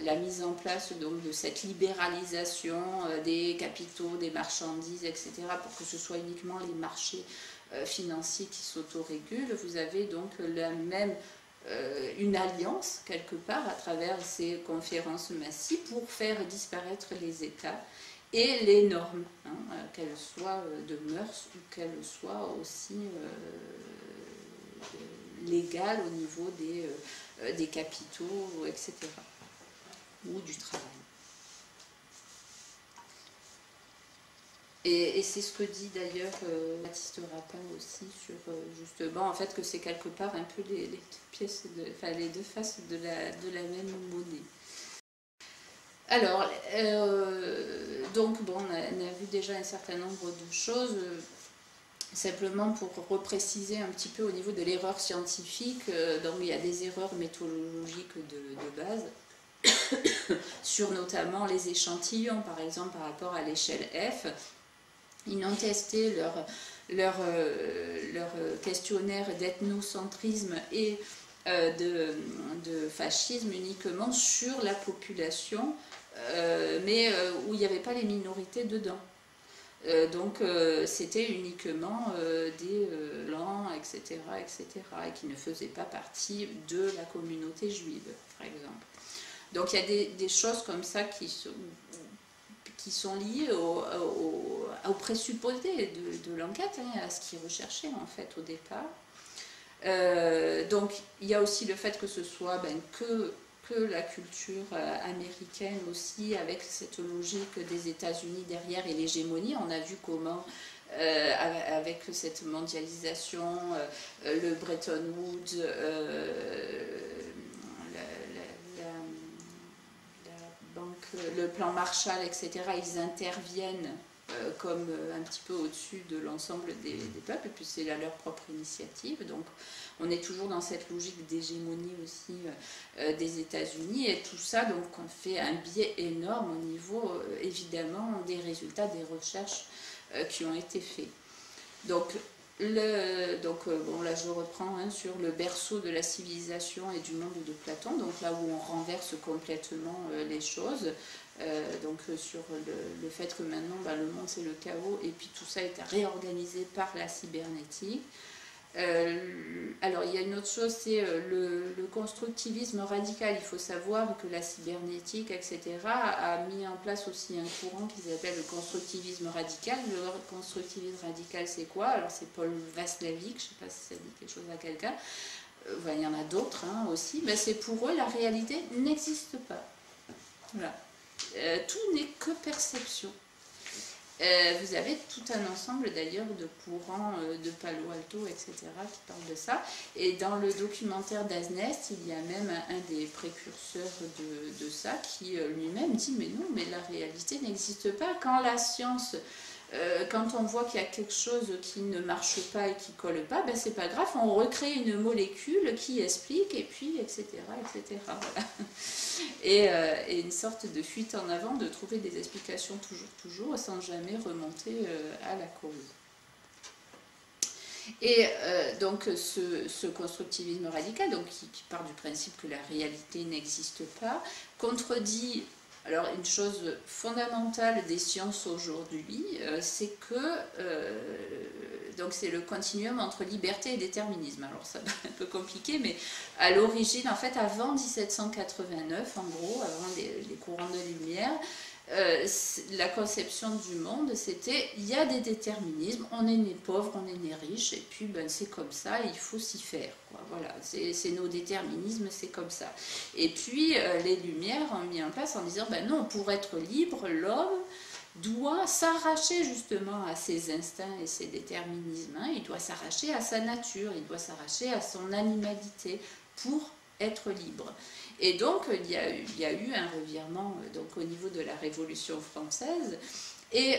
la mise en place donc, de cette libéralisation des capitaux, des marchandises, etc., pour que ce soit uniquement les marchés financiers qui s'autorégulent. Vous avez donc une alliance, quelque part, à travers ces conférences massives pour faire disparaître les États et les normes, qu'elles soient de mœurs ou qu'elles soient aussi légales au niveau des capitaux, etc., ou du travail. Et c'est ce que dit d'ailleurs Baptiste Rapin aussi sur justement en fait que c'est quelque part un peu les deux faces de la même monnaie. Alors donc bon, on a vu déjà un certain nombre de choses. Simplement pour repréciser un petit peu au niveau de l'erreur scientifique, donc il y a des erreurs méthodologiques de base. Sur notamment les échantillons, par exemple par rapport à l'échelle F. Ils ont testé leur questionnaire d'ethnocentrisme et de fascisme uniquement sur la population, mais où il n'y avait pas les minorités dedans. Donc c'était uniquement des blancs, etc., et qui ne faisaient pas partie de la communauté juive, par exemple. Donc il y a des choses comme ça qui qui sont liées au présupposé de l'enquête, hein, à ce qui est recherché en fait au départ. Donc il y a aussi le fait que ce soit que la culture américaine aussi, avec cette logique des États-Unis derrière et l'hégémonie. On a vu comment, avec cette mondialisation, le Bretton Woods, le plan Marshall, etc., ils interviennent comme un petit peu au-dessus de l'ensemble des peuples, et puis c'est leur propre initiative. Donc on est toujours dans cette logique d'hégémonie aussi des États-Unis, et tout ça donc on fait un biais énorme au niveau évidemment des résultats des recherches qui ont été faits. Donc bon, là je reprends sur le berceau de la civilisation et du monde de Platon, donc là où on renverse complètement les choses, sur le fait que maintenant le monde c'est le chaos, et puis tout ça est réorganisé par la cybernétique. Alors il y a une autre chose, c'est le constructivisme radical. Il faut savoir que la cybernétique, etc., a mis en place aussi un courant qu'ils appellent le constructivisme radical. Le constructivisme radical, c'est quoi? Alors c'est Paul Václavic, je ne sais pas si ça dit quelque chose à quelqu'un, il y en a d'autres aussi, mais c'est pour eux la réalité n'existe pas. Voilà. Tout n'est que perception. Vous avez tout un ensemble d'ailleurs de courants de Palo Alto, etc., qui parlent de ça. Et dans le documentaire d'Aznest, il y a même un des précurseurs de ça qui lui-même dit « mais non, mais la réalité n'existe pas. Quand la science, quand on voit qu'il y a quelque chose qui ne marche pas et qui ne colle pas, c'est pas grave, on recrée une molécule qui explique, et puis, etc., etc. » Voilà. Et une sorte de fuite en avant, de trouver des explications toujours, sans jamais remonter à la cause. Et donc ce constructivisme radical, donc, qui part du principe que la réalité n'existe pas, contredit alors une chose fondamentale des sciences aujourd'hui, c'est que donc c'est le continuum entre liberté et déterminisme. Alors ça va un peu compliqué, mais à l'origine, en fait, avant 1789, en gros, avant les courants de lumière, la conception du monde, c'était il y a des déterminismes, on est né pauvre, on est né riche, et puis c'est comme ça, il faut s'y faire, quoi. Voilà, c'est nos déterminismes, c'est comme ça. Et puis les Lumières ont mis en place en disant non, pour être libre, l'homme doit s'arracher justement à ses instincts et ses déterminismes, il doit s'arracher à sa nature, il doit s'arracher à son animalité pour être libre. Et donc, il y a eu un revirement au niveau de la Révolution française, et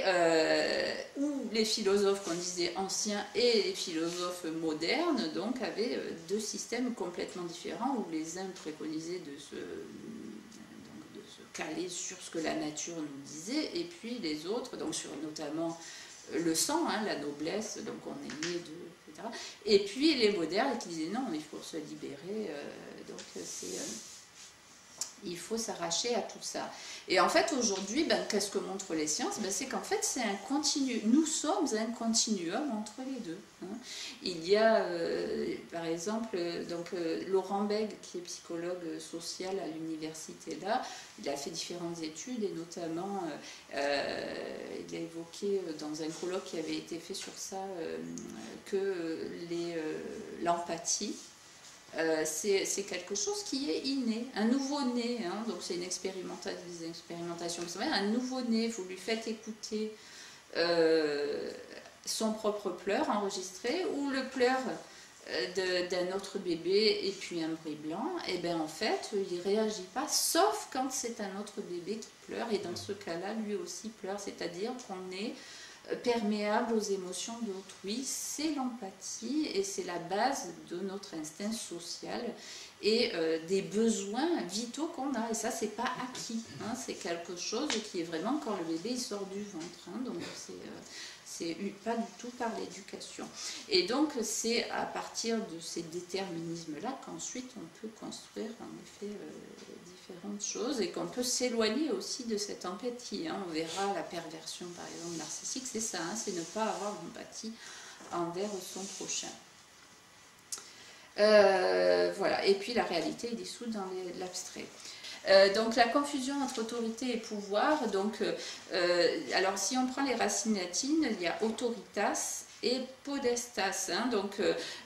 où les philosophes qu'on disait anciens et les philosophes modernes donc, avaient deux systèmes complètement différents, où les uns préconisaient de se caler sur ce que la nature nous disait, et puis les autres, donc sur notamment le sang, la noblesse, donc on est né de, etc. Et puis les modernes qui disaient non, il faut se libérer, il faut s'arracher à tout ça. Et en fait, aujourd'hui, qu'est-ce que montrent les sciences? C'est qu'en fait, c'est un continuum. Nous sommes un continuum entre les deux. Il y a, par exemple, Laurent Bègue, qui est psychologue social à l'université là, il a fait différentes études, et notamment, il a évoqué dans un colloque qui avait été fait sur ça, que l'empathie, c'est quelque chose qui est inné, un nouveau-né, donc c'est des expérimentations, un nouveau-né, vous lui faites écouter son propre pleur enregistré, ou le pleur d'un autre bébé, et puis un bruit blanc, et bien en fait, il ne réagit pas, sauf quand c'est un autre bébé qui pleure, et dans ce cas-là, lui aussi pleure, c'est-à-dire qu'on est perméable aux émotions d'autrui. C'est l'empathie, et c'est la base de notre instinct social et des besoins vitaux qu'on a, et ça c'est pas acquis, c'est quelque chose qui est vraiment quand le bébé il sort du ventre, donc c'est pas du tout par l'éducation. Et donc c'est à partir de ces déterminismes là qu'ensuite on peut construire en effet différentes choses, et qu'on peut s'éloigner aussi de cette empathie. On verra la perversion par exemple narcissique, c'est ça, c'est ne pas avoir d'empathie envers son prochain. Voilà, et puis la réalité est dissoute dans l'abstrait. Donc la confusion entre autorité et pouvoir, donc, alors si on prend les racines latines, il y a autoritas et podestas. Hein. Donc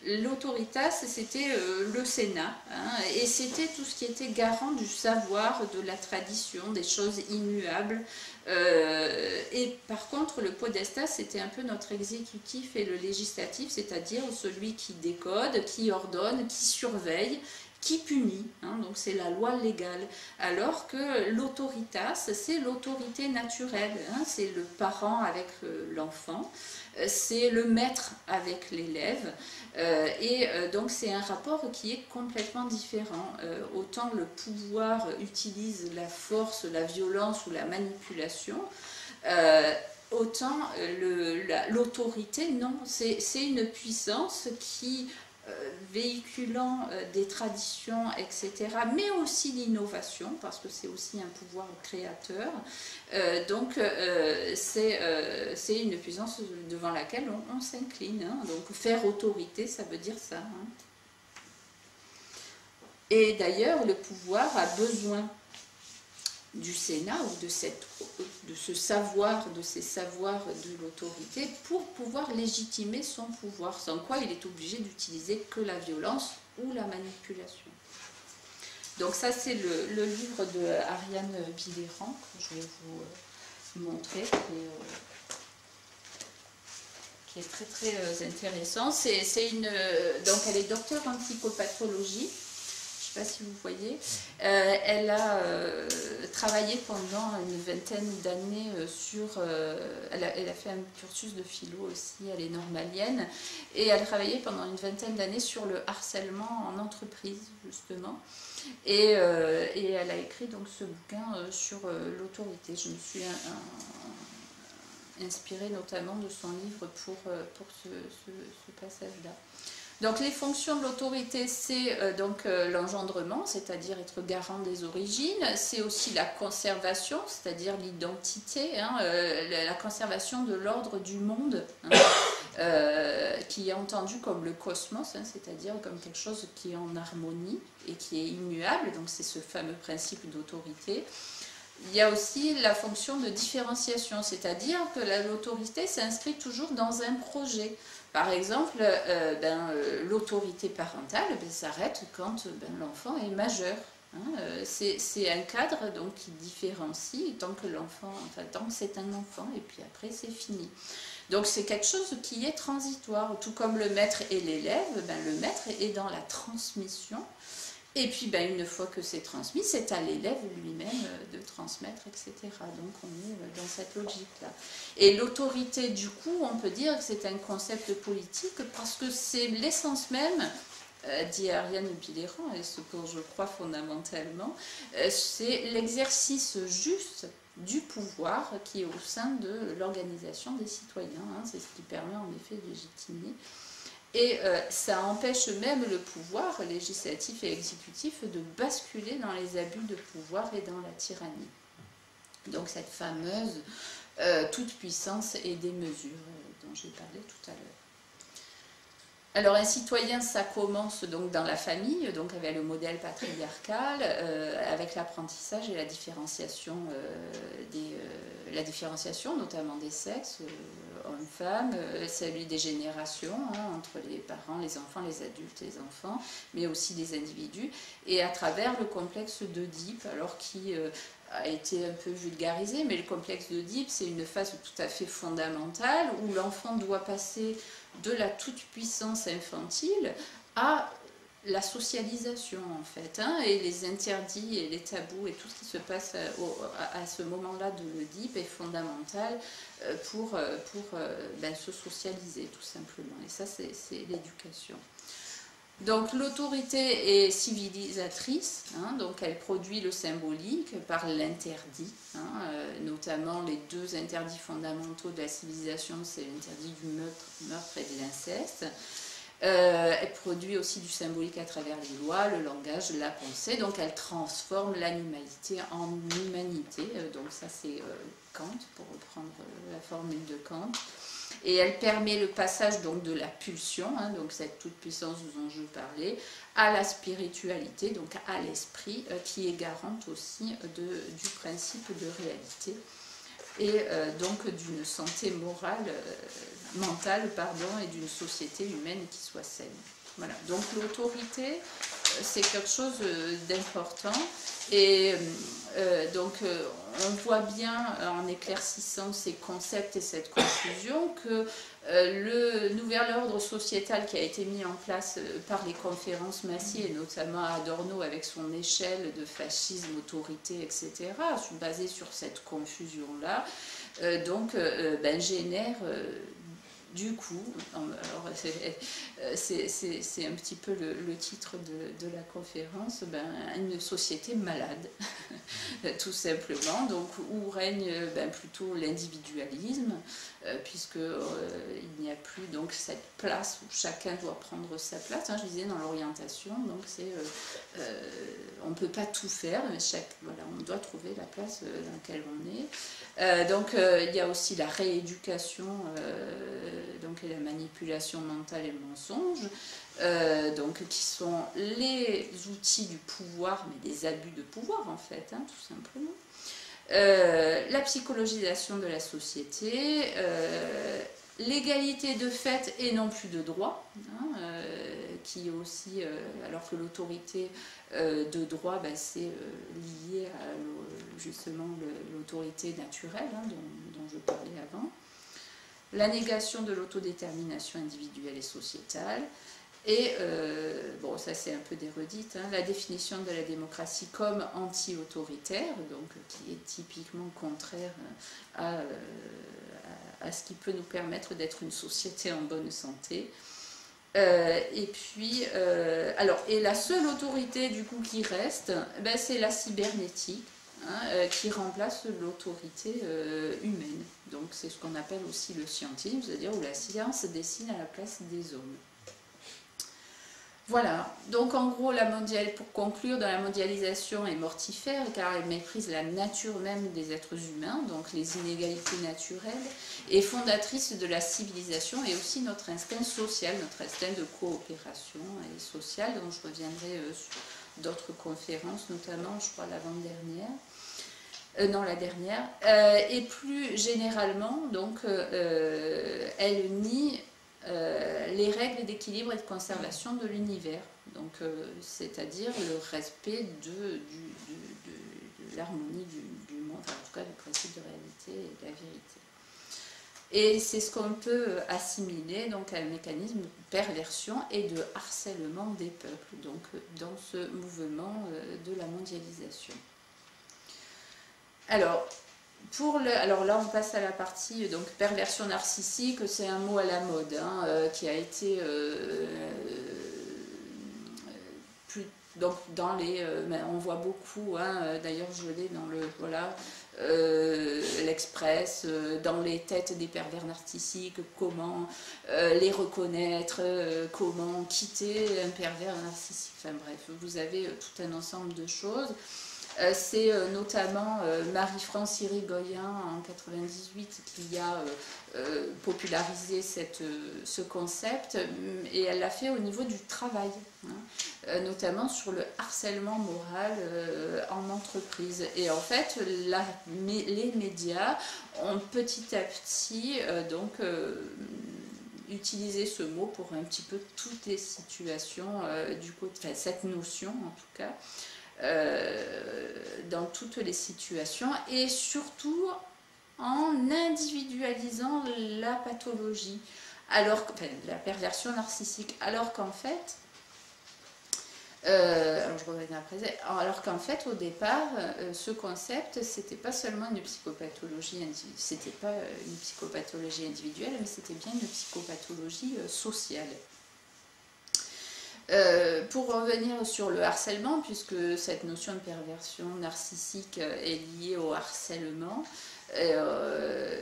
l'autoritas, c'était le Sénat, hein, et c'était tout ce qui était garant du savoir, de la tradition, des choses immuables. Et par contre, le podestas, c'était un peu notre exécutif et le législatif, c'est-à-dire celui qui décode, qui ordonne, qui surveille, qui punit, hein, donc c'est la loi légale, alors que l'autoritas, c'est l'autorité naturelle, hein, c'est le parent avec l'enfant, c'est le maître avec l'élève, donc c'est un rapport qui est complètement différent. Autant le pouvoir utilise la force, la violence ou la manipulation, autant l'autorité, non, c'est une puissance qui, véhiculant des traditions, etc., mais aussi l'innovation, parce que c'est aussi un pouvoir créateur. Donc c'est une puissance devant laquelle on s'incline. Hein. Donc faire autorité, ça veut dire ça. Hein. Et d'ailleurs, le pouvoir a besoin du Sénat ou de ce savoir, de ces savoirs de l'autorité pour pouvoir légitimer son pouvoir, sans quoi il est obligé d'utiliser que la violence ou la manipulation. Donc ça c'est le livre de Ariane Biléran que je vais vous montrer, qui est très très intéressant. Donc elle est docteure en psychopathologie. Je ne sais pas si vous voyez, elle a travaillé pendant une vingtaine d'années elle a fait un cursus de philo aussi, elle est normalienne, et elle a travaillé pendant une vingtaine d'années sur le harcèlement en entreprise, justement, et elle a écrit donc ce bouquin sur l'autorité. Je me suis inspirée notamment de son livre pour ce passage-là. Donc les fonctions de l'autorité, c'est l'engendrement, c'est-à-dire être garant des origines, c'est aussi la conservation, c'est-à-dire l'identité, hein, la conservation de l'ordre du monde, hein, qui est entendu comme le cosmos, hein, c'est-à-dire comme quelque chose qui est en harmonie et qui est immuable, donc c'est ce fameux principe d'autorité. Il y a aussi la fonction de différenciation, c'est-à-dire que l'autorité s'inscrit toujours dans un projet. Par exemple, l'autorité parentale s'arrête quand l'enfant est majeur. Hein. C'est un cadre donc, qui différencie tant que c'est un enfant, et puis après c'est fini. Donc c'est quelque chose qui est transitoire, tout comme le maître et l'élève, le maître est dans la transmission. Et puis, une fois que c'est transmis, c'est à l'élève lui-même de transmettre, etc. Donc, on est dans cette logique-là. Et l'autorité, du coup, on peut dire que c'est un concept politique parce que c'est l'essence même, dit Ariane Biléran, et ce que je crois fondamentalement, c'est l'exercice juste du pouvoir qui est au sein de l'organisation des citoyens. Hein. C'est ce qui permet en effet de légitimer. Et ça empêche même le pouvoir législatif et exécutif de basculer dans les abus de pouvoir et dans la tyrannie. Donc cette fameuse toute puissance et des mesures dont j'ai parlé tout à l'heure. Alors un citoyen, ça commence donc dans la famille, donc avec le modèle patriarcal, avec l'apprentissage et la différenciation, notamment des sexes, hommes-femmes, celui des générations, hein, entre les parents, les enfants, les adultes, les enfants, mais aussi des individus, et à travers le complexe d'Oedipe, alors qui a été un peu vulgarisé, mais le complexe d'Oedipe, c'est une phase tout à fait fondamentale où l'enfant doit passer de la toute-puissance infantile à la socialisation en fait, hein, et les interdits et les tabous et tout ce qui se passe à ce moment-là de l'Oedipe est fondamental pour se socialiser tout simplement, et ça c'est l'éducation. Donc l'autorité est civilisatrice, hein, donc elle produit le symbolique par l'interdit, hein, notamment les deux interdits fondamentaux de la civilisation, c'est l'interdit du meurtre et de l'inceste. Elle produit aussi du symbolique à travers les lois, le langage, la pensée, donc elle transforme l'animalité en humanité, donc ça c'est Kant, pour reprendre la formule de Kant. et elle permet le passage donc de la pulsion, hein, donc cette toute puissance dont je parlais, à la spiritualité, donc à l'esprit, qui est garante aussi du principe de réalité et donc d'une santé morale, mentale, pardon, et d'une société humaine qui soit saine. Voilà. Donc l'autorité, c'est quelque chose d'important et donc on voit bien en éclaircissant ces concepts et cette confusion que le nouvel ordre sociétal qui a été mis en place par les conférences Massy et notamment Adorno avec son échelle de fascisme, autorité, etc., basé sur cette confusion-là, génère du coup, c'est un petit peu le titre de la conférence, une société malade, tout simplement, donc où règne plutôt l'individualisme, puisqu'il n'y a plus donc cette place où chacun doit prendre sa place, hein, je disais dans l'orientation, donc on ne peut pas tout faire, mais voilà, on doit trouver la place dans laquelle on est. Il y a aussi la rééducation et la manipulation mentale et le mensonge, qui sont les outils du pouvoir, mais des abus de pouvoir en fait, hein, tout simplement. La psychologisation de la société, l'égalité de fait et non plus de droit, hein, qui est aussi, alors que l'autorité de droit, c'est lié à justement l'autorité naturelle, hein, dont je parlais avant. La négation de l'autodétermination individuelle et sociétale. Et, ça c'est un peu d'érudite, hein, la définition de la démocratie comme anti-autoritaire, donc qui est typiquement contraire à ce qui peut nous permettre d'être une société en bonne santé. Et la seule autorité du coup qui reste, c'est la cybernétique, hein, qui remplace l'autorité humaine. Donc c'est ce qu'on appelle aussi le scientisme, c'est-à-dire où la science dessine à la place des hommes. Voilà, donc en gros, pour conclure, dans la mondialisation est mortifère car elle méprise la nature même des êtres humains, donc les inégalités naturelles, et fondatrice de la civilisation et aussi notre instinct social, notre instinct de coopération et sociale, dont je reviendrai sur d'autres conférences, notamment, je crois, l'avant-dernière. La dernière. Et plus généralement, donc, elle nie les règles d'équilibre et de conservation de l'univers, donc c'est-à-dire le respect de l'harmonie du monde, enfin, en tout cas du principe de réalité et de la vérité. Et c'est ce qu'on peut assimiler donc à un mécanisme de perversion et de harcèlement des peuples, donc dans ce mouvement de la mondialisation. Alors là, on passe à la partie donc perversion narcissique. C'est un mot à la mode, hein, qui a été donc dans les. On voit beaucoup. Hein, d'ailleurs, je l'ai dans l'Express, dans les têtes des pervers narcissiques. Comment les reconnaître, comment quitter un pervers narcissique. Enfin bref, vous avez tout un ensemble de choses. C'est notamment Marie-France Irigoyen en 1998 qui a popularisé ce concept, et elle l'a fait au niveau du travail, hein, notamment sur le harcèlement moral en entreprise. Et en fait, les médias ont petit à petit utilisé ce mot pour un petit peu toutes les situations, cette notion en tout cas. Dans toutes les situations, et surtout en individualisant la pathologie, la perversion narcissique, alors qu'en fait, au départ, ce concept, c'était pas seulement une psychopathologie individuelle, mais c'était bien une psychopathologie sociale. Pour revenir sur le harcèlement, puisque cette notion de perversion narcissique est liée au harcèlement, je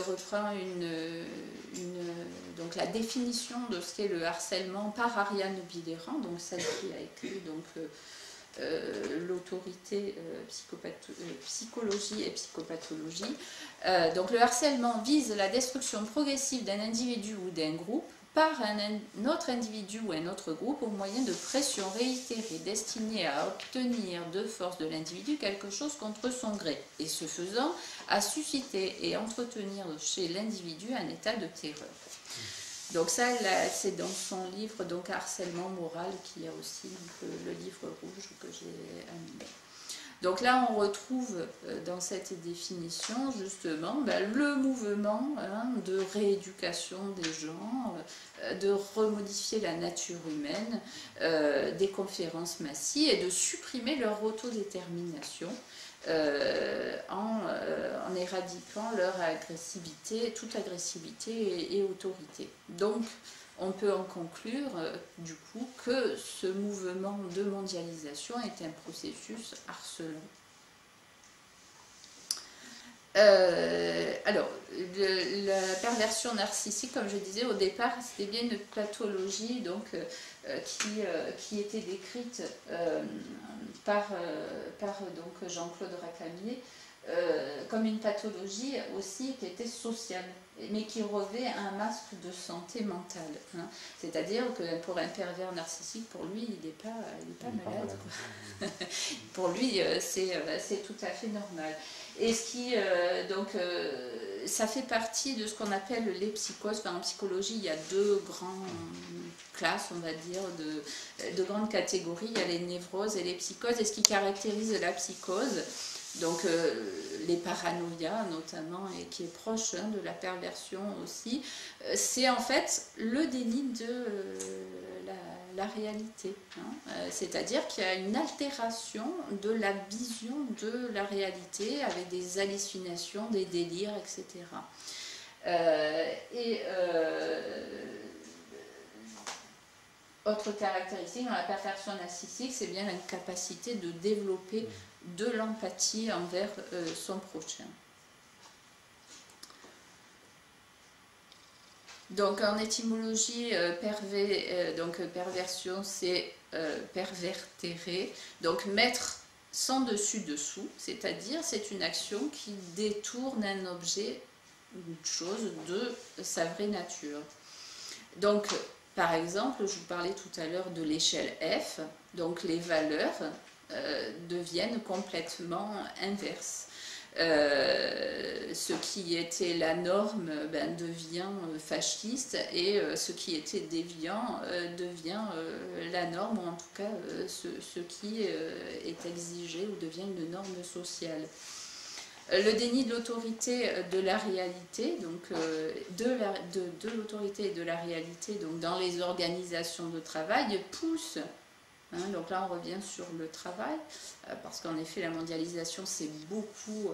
reprends donc la définition de ce qu'est le harcèlement par Ariane Billéran, donc celle qui a écrit l'autorité, psychologie et psychopathologie. Donc le harcèlement vise la destruction progressive d'un individu ou d'un groupe par un autre individu ou un autre groupe au moyen de pressions réitérées destinées à obtenir de force de l'individu quelque chose contre son gré, et ce faisant, à susciter et entretenir chez l'individu un état de terreur. Donc ça, c'est dans son livre donc Harcèlement moral, qui a aussi le livre rouge que j'ai animé. Donc là, on retrouve dans cette définition justement le mouvement de rééducation des gens, de remodifier la nature humaine, des conférences massives et de supprimer leur autodétermination en éradiquant leur agressivité, toute agressivité et autorité. Donc, on peut en conclure, du coup, que ce mouvement de mondialisation est un processus harcelant. Alors, la perversion narcissique, comme je disais au départ, c'était bien une pathologie donc, qui était décrite par donc Jean-Claude Racamier comme une pathologie aussi qui était sociale, mais qui revêt un masque de santé mentale. Hein. C'est-à-dire que pour un pervers narcissique, pour lui, il n'est pas malade. Quoi. Pour lui, c'est tout à fait normal. Et ce qui, ça fait partie de ce qu'on appelle les psychoses. Enfin, en psychologie, il y a deux grandes classes, on va dire, de grandes catégories. Il y a les névroses et les psychoses. Et ce qui caractérise la psychose, donc les paranoïas notamment, et qui est proche de la perversion aussi, c'est en fait le déni de la réalité. Hein. C'est-à-dire qu'il y a une altération de la vision de la réalité avec des hallucinations, des délires, etc. Autre caractéristique dans la perversion narcissique, c'est bien l'incapacité de développer de l'empathie envers son prochain. Donc en étymologie, perversion, c'est pervertere, donc mettre sans dessus-dessous, c'est-à-dire c'est une action qui détourne un objet, une chose, de sa vraie nature. Donc, par exemple, je vous parlais tout à l'heure de l'échelle F, donc les valeurs deviennent complètement inverses. Ce qui était la norme devient fasciste, et ce qui était déviant devient la norme, ou en tout cas ce qui est exigé ou devient une norme sociale. Le déni de l'autorité de la réalité, donc de l'autorité et de la réalité, donc dans les organisations de travail, pousse. Hein, donc là, on revient sur le travail, parce qu'en effet, la mondialisation s'est beaucoup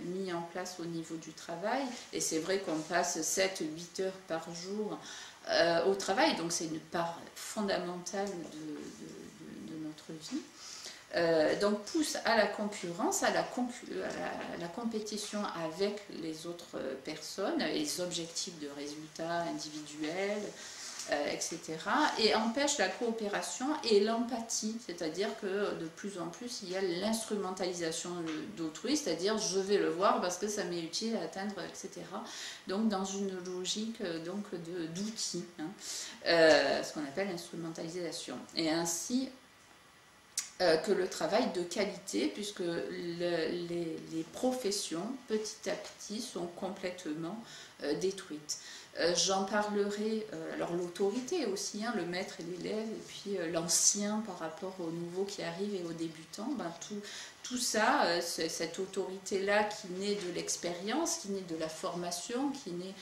mis en place au niveau du travail, et c'est vrai qu'on passe 7-8 heures par jour au travail, donc c'est une part fondamentale de notre vie. Donc pousse à la concurrence, à la compétition avec les autres personnes, les objectifs de résultats individuels, etc. Et empêche la coopération et l'empathie, c'est-à-dire que de plus en plus il y a l'instrumentalisation d'autrui, c'est-à-dire je vais le voir parce que ça m'est utile à atteindre, etc. Donc dans une logique d'outils, hein, ce qu'on appelle l'instrumentalisation. Et ainsi que le travail de qualité, puisque les professions, petit à petit, sont complètement détruites. J'en parlerai, alors l'autorité aussi, hein, le maître et l'élève, et puis l'ancien par rapport au nouveau qui arrive et aux débutants, tout ça, cette autorité-là qui naît de l'expérience, qui naît de la formation, qui naît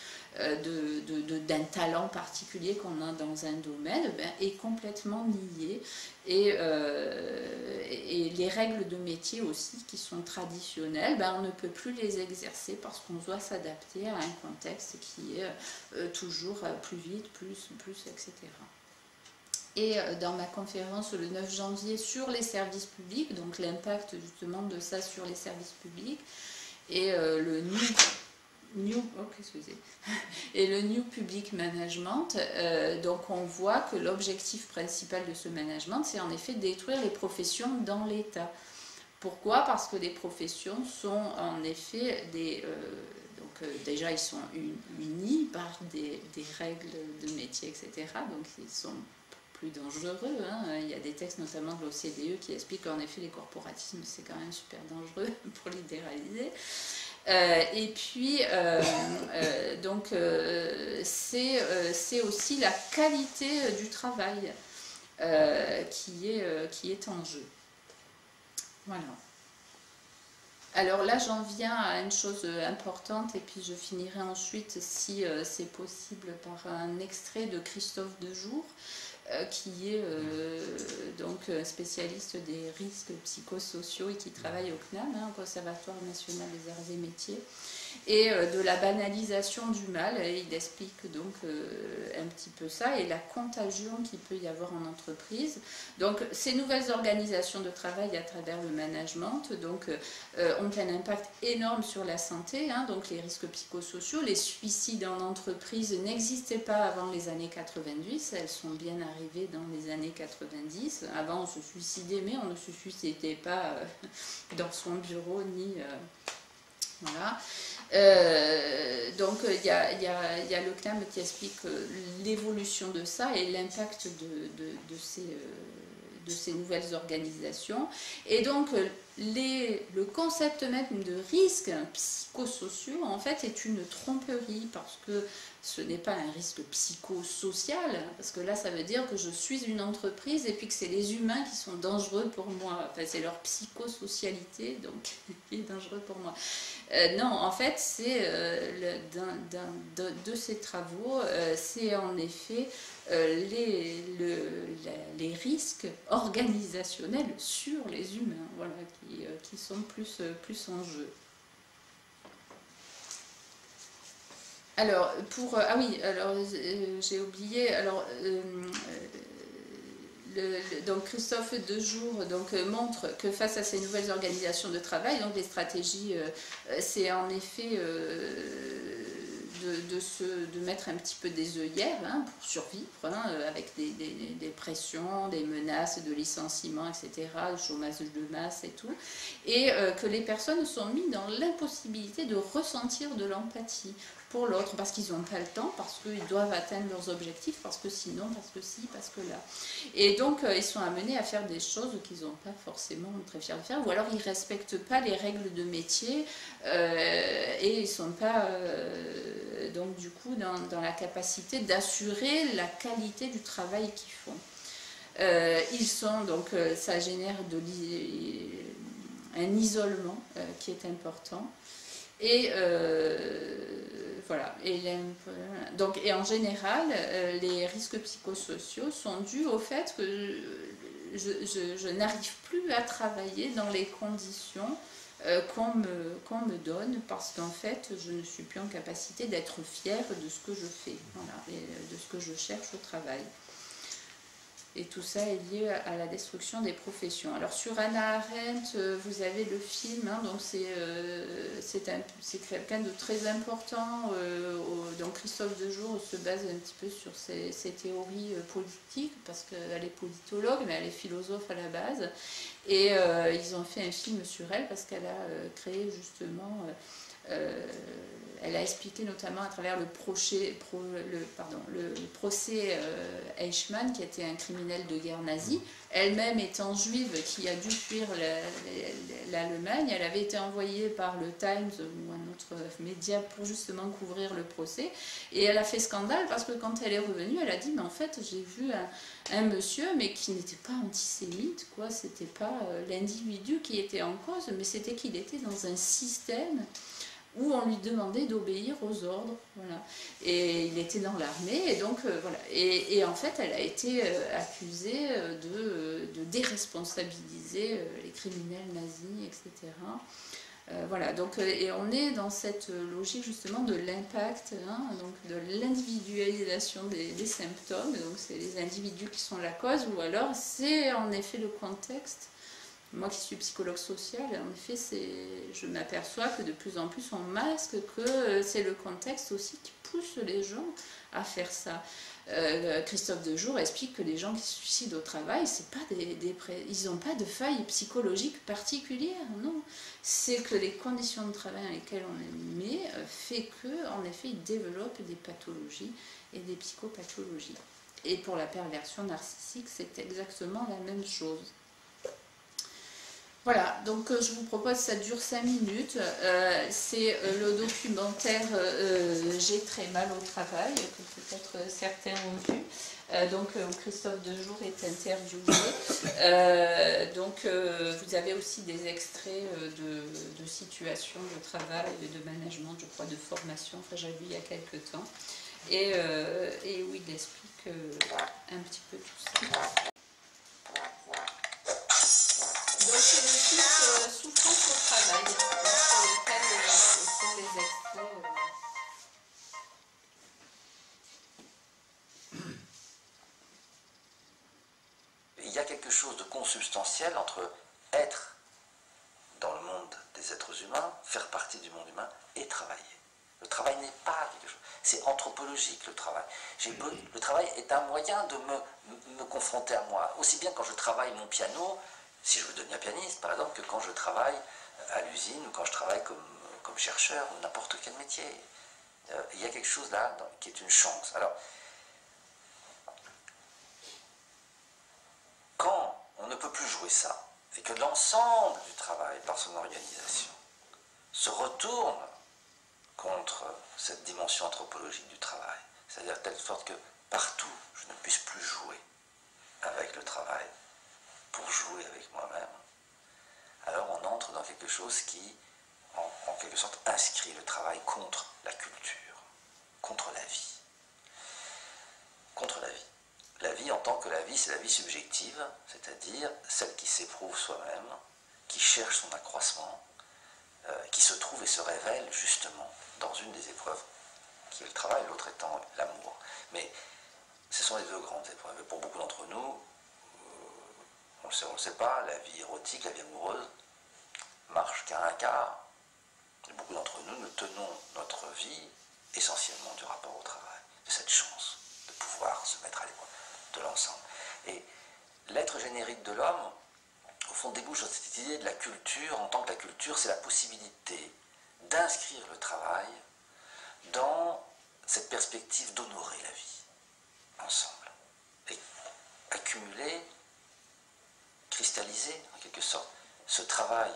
d'un talent particulier qu'on a dans un domaine, est complètement niée. Et les règles de métier aussi qui sont traditionnelles, on ne peut plus les exercer parce qu'on doit s'adapter à un contexte qui est toujours plus vite, plus, etc. Et dans ma conférence le 9 janvier sur les services publics, donc l'impact justement de ça sur les services publics, et le et le New Public Management, donc on voit que l'objectif principal de ce management, c'est en effet détruire les professions dans l'État. Pourquoi? Parce que les professions sont en effet déjà ils sont unis par des règles de métier, etc. Donc ils sont plus dangereux. Hein. Il y a des textes notamment de l'OCDE qui expliquent qu'en effet les corporatismes c'est quand même super dangereux pour libéraliser. Et puis c'est aussi la qualité du travail qui est en jeu. Voilà. Alors là, j'en viens à une chose importante et puis je finirai ensuite, si c'est possible, par un extrait de Christophe Dejour, qui est donc spécialiste des risques psychosociaux et qui travaille au CNAM, hein, au Conservatoire national des arts et métiers, et de la banalisation du mal. Et il explique donc un petit peu ça et la contagion qu'il peut y avoir en entreprise. Donc ces nouvelles organisations de travail à travers le management ont un impact énorme sur la santé, hein, donc les risques psychosociaux. Les suicides en entreprise n'existaient pas avant les années 90, elles sont bien arrivées dans les années 90. Avant on se suicidait, mais on ne se suicidait pas dans son bureau ni... voilà. Donc il y a le CNAM qui explique l'évolution de ça et l'impact de ces nouvelles organisations. Et donc le concept même de risque psychosociaux en fait est une tromperie, parce que ce n'est pas un risque psychosocial, parce que là ça veut dire que je suis une entreprise et puis que c'est les humains qui sont dangereux pour moi, enfin c'est leur psychosocialité donc qui est dangereux pour moi. Non, en fait c'est de ces travaux, c'est en effet les risques organisationnels sur les humains, voilà, qui sont plus en jeu. Alors, j'ai oublié, donc Christophe Dejour montre que face à ces nouvelles organisations de travail, donc les stratégies, c'est en effet de mettre un petit peu des œillères, hein, pour survivre, hein, avec des pressions, des menaces de licenciement, etc., le chômage de masse et tout, et que les personnes sont mises dans l'impossibilité de ressentir de l'empathie pour l'autre, parce qu'ils n'ont pas le temps, parce qu'ils doivent atteindre leurs objectifs, parce que sinon, parce que si, parce que là. Et donc, ils sont amenés à faire des choses qu'ils n'ont pas forcément très fiers de faire, ou alors ils ne respectent pas les règles de métier, et ils ne sont pas, donc du coup, dans la capacité d'assurer la qualité du travail qu'ils font. Ça génère un isolement qui est important. Et voilà. Et en général, les risques psychosociaux sont dus au fait que je n'arrive plus à travailler dans les conditions qu'on me donne, parce qu'en fait, je ne suis plus en capacité d'être fière de ce que je fais, voilà, et de ce que je cherche au travail. Et tout ça est lié à la destruction des professions. Alors sur Hannah Arendt, vous avez le film, hein, donc c'est quelqu'un de très important. Donc Christophe Dejour se base un petit peu sur ses théories politiques, parce qu'elle est politologue, mais elle est philosophe à la base. Et ils ont fait un film sur elle, parce qu'elle a créé justement... elle a expliqué notamment à travers le procès Eichmann, qui était un criminel de guerre nazi, elle-même étant juive, qui a dû fuir l'Allemagne. Elle avait été envoyée par le Times ou un autre média pour justement couvrir le procès, et elle a fait scandale parce que quand elle est revenue, elle a dit mais en fait j'ai vu un monsieur mais qui n'était pas antisémite, quoi, c'était pas l'individu qui était en cause, mais c'était qu'il était dans un système où on lui demandait d'obéir aux ordres, voilà. Et il était dans l'armée, et donc voilà. Et en fait, elle a été accusée de déresponsabiliser les criminels nazis, etc. Voilà, donc, et on est dans cette logique justement de l'impact, hein, donc de l'individualisation des symptômes, donc c'est les individus qui sont la cause, ou alors c'est en effet le contexte Moi qui suis psychologue sociale, en effet, je m'aperçois que de plus en plus on masque, que c'est le contexte aussi qui pousse les gens à faire ça. Christophe Dejour explique que les gens qui se suicident au travail, c'est pas ils n'ont pas de faille psychologique particulière, non. C'est que les conditions de travail dans lesquelles on les met fait qu'en effet, ils développent des pathologies et des psychopathologies. Et pour la perversion narcissique, c'est exactement la même chose. Voilà, donc je vous propose, ça dure 5 minutes, c'est le documentaire J'ai très mal au travail, que peut-être certains ont vu, donc Christophe Dejour est interviewé, donc vous avez aussi des extraits de situations de travail, de management, je crois, de formation, enfin j'ai vu il y a quelques temps, et où il explique un petit peu tout ça. Donc c'est le titre Souffrance au travail, sur lequel sont les extraits. Il y a quelque chose de consubstantiel entre être dans le monde des êtres humains, faire partie du monde humain et travailler. Le travail n'est pas quelque chose, c'est anthropologique le travail. Le travail est un moyen de me confronter à moi, aussi bien quand je travaille mon piano, si je veux devenir pianiste par exemple, que quand je travaille à l'usine ou quand je travaille comme chercheur ou n'importe quel métier. Il y a quelque chose là qui est une chance. Alors, quand on ne peut plus jouer ça, et que l'ensemble du travail, par son organisation, se retourne contre cette dimension anthropologique du travail, c'est-à-dire de telle sorte que partout, je ne puisse plus jouer avec le travail pour jouer avec moi-même, alors on entre dans quelque chose qui, en quelque sorte, inscrit le travail contre la culture, contre la vie. Contre la vie. La vie en tant que la vie, c'est la vie subjective, c'est-à-dire celle qui s'éprouve soi-même, qui cherche son accroissement, qui se trouve et se révèle justement dans une des épreuves qui est le travail, l'autre étant l'amour. Mais ce sont les deux grandes épreuves. Et pour beaucoup d'entre nous, on le sait pas, la vie érotique, la vie amoureuse, marche qu'à un quart. Et beaucoup d'entre nous, nous tenons notre vie essentiellement du rapport au travail, de cette chance de pouvoir se mettre à l'épreuve de l'ensemble. Et l'être générique de l'homme, au fond, débouche sur cette idée de la culture, en tant que la culture, c'est la possibilité d'inscrire le travail dans cette perspective d'honorer la vie, ensemble. Et accumuler, cristalliser, en quelque sorte, ce travail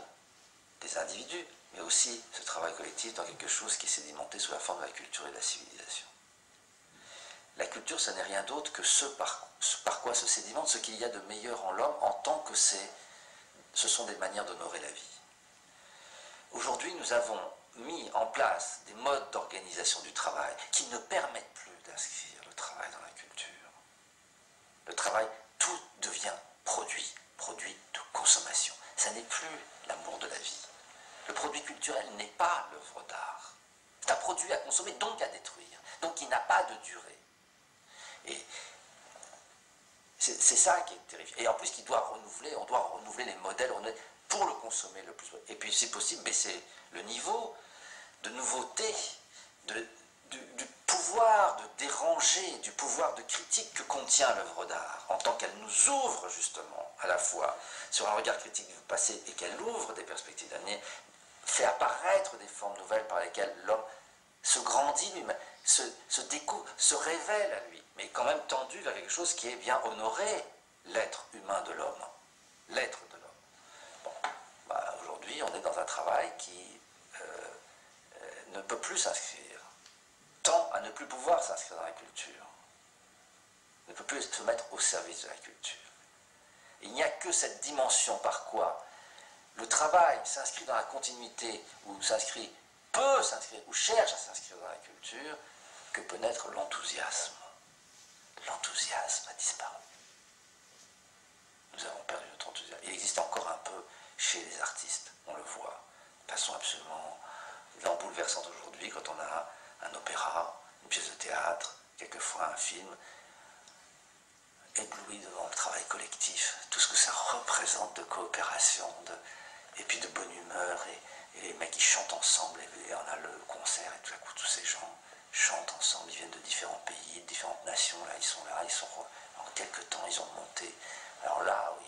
des individus, mais aussi ce travail collectif dans quelque chose qui est sédimenté sous la forme de la culture et de la civilisation. La culture, ce n'est rien d'autre que ce par quoi se sédimente, ce qu'il y a de meilleur en l'homme, en tant que ce sont des manières d'honorer la vie. Aujourd'hui, nous avons mis en place des modes d'organisation du travail qui ne permettent plus d'inscrire le travail dans la culture. Le travail, tout devient produit de consommation. Ça n'est plus l'amour de la vie. Le produit culturel n'est pas l'œuvre d'art. C'est un produit à consommer, donc à détruire, donc qui n'a pas de durée. Et c'est ça qui est terrifiant. Et en plus, on doit renouveler les modèles pour le consommer le plus. Et puis, si possible, baisser le niveau de nouveauté, du pouvoir de déranger, du pouvoir de critique que contient l'œuvre d'art, en tant qu'elle nous ouvre justement à la fois sur un regard critique du passé et qu'elle ouvre des perspectives d'avenir, fait apparaître des formes nouvelles par lesquelles l'homme se grandit lui-même, se découvre, se révèle à lui, mais quand même tendu vers quelque chose qui est bien honorer l'être humain de l'homme, l'être de l'homme. Bon, aujourd'hui, on est dans un travail qui ne peut plus s'inscrire, tend à ne plus pouvoir s'inscrire dans la culture, ne peut plus se mettre au service de la culture. Il n'y a que cette dimension par quoi le travail s'inscrit dans la continuité, ou peut s'inscrire, ou cherche à s'inscrire dans la culture, que peut naître l'enthousiasme. L'enthousiasme a disparu. Nous avons perdu notre enthousiasme. Il existe encore un peu chez les artistes, on le voit, de façon absolument bouleversante aujourd'hui, quand on a un opéra, une pièce de théâtre, quelquefois un film, ébloui devant le travail collectif, tout ce que ça représente de coopération, et puis de bonne humeur, et les mecs qui chantent ensemble, et on a le concert, et tout à coup tous ces gens chantent ensemble, ils viennent de différents pays, de différentes nations, là, ils sont en quelques temps, ils ont monté. Alors là, oui,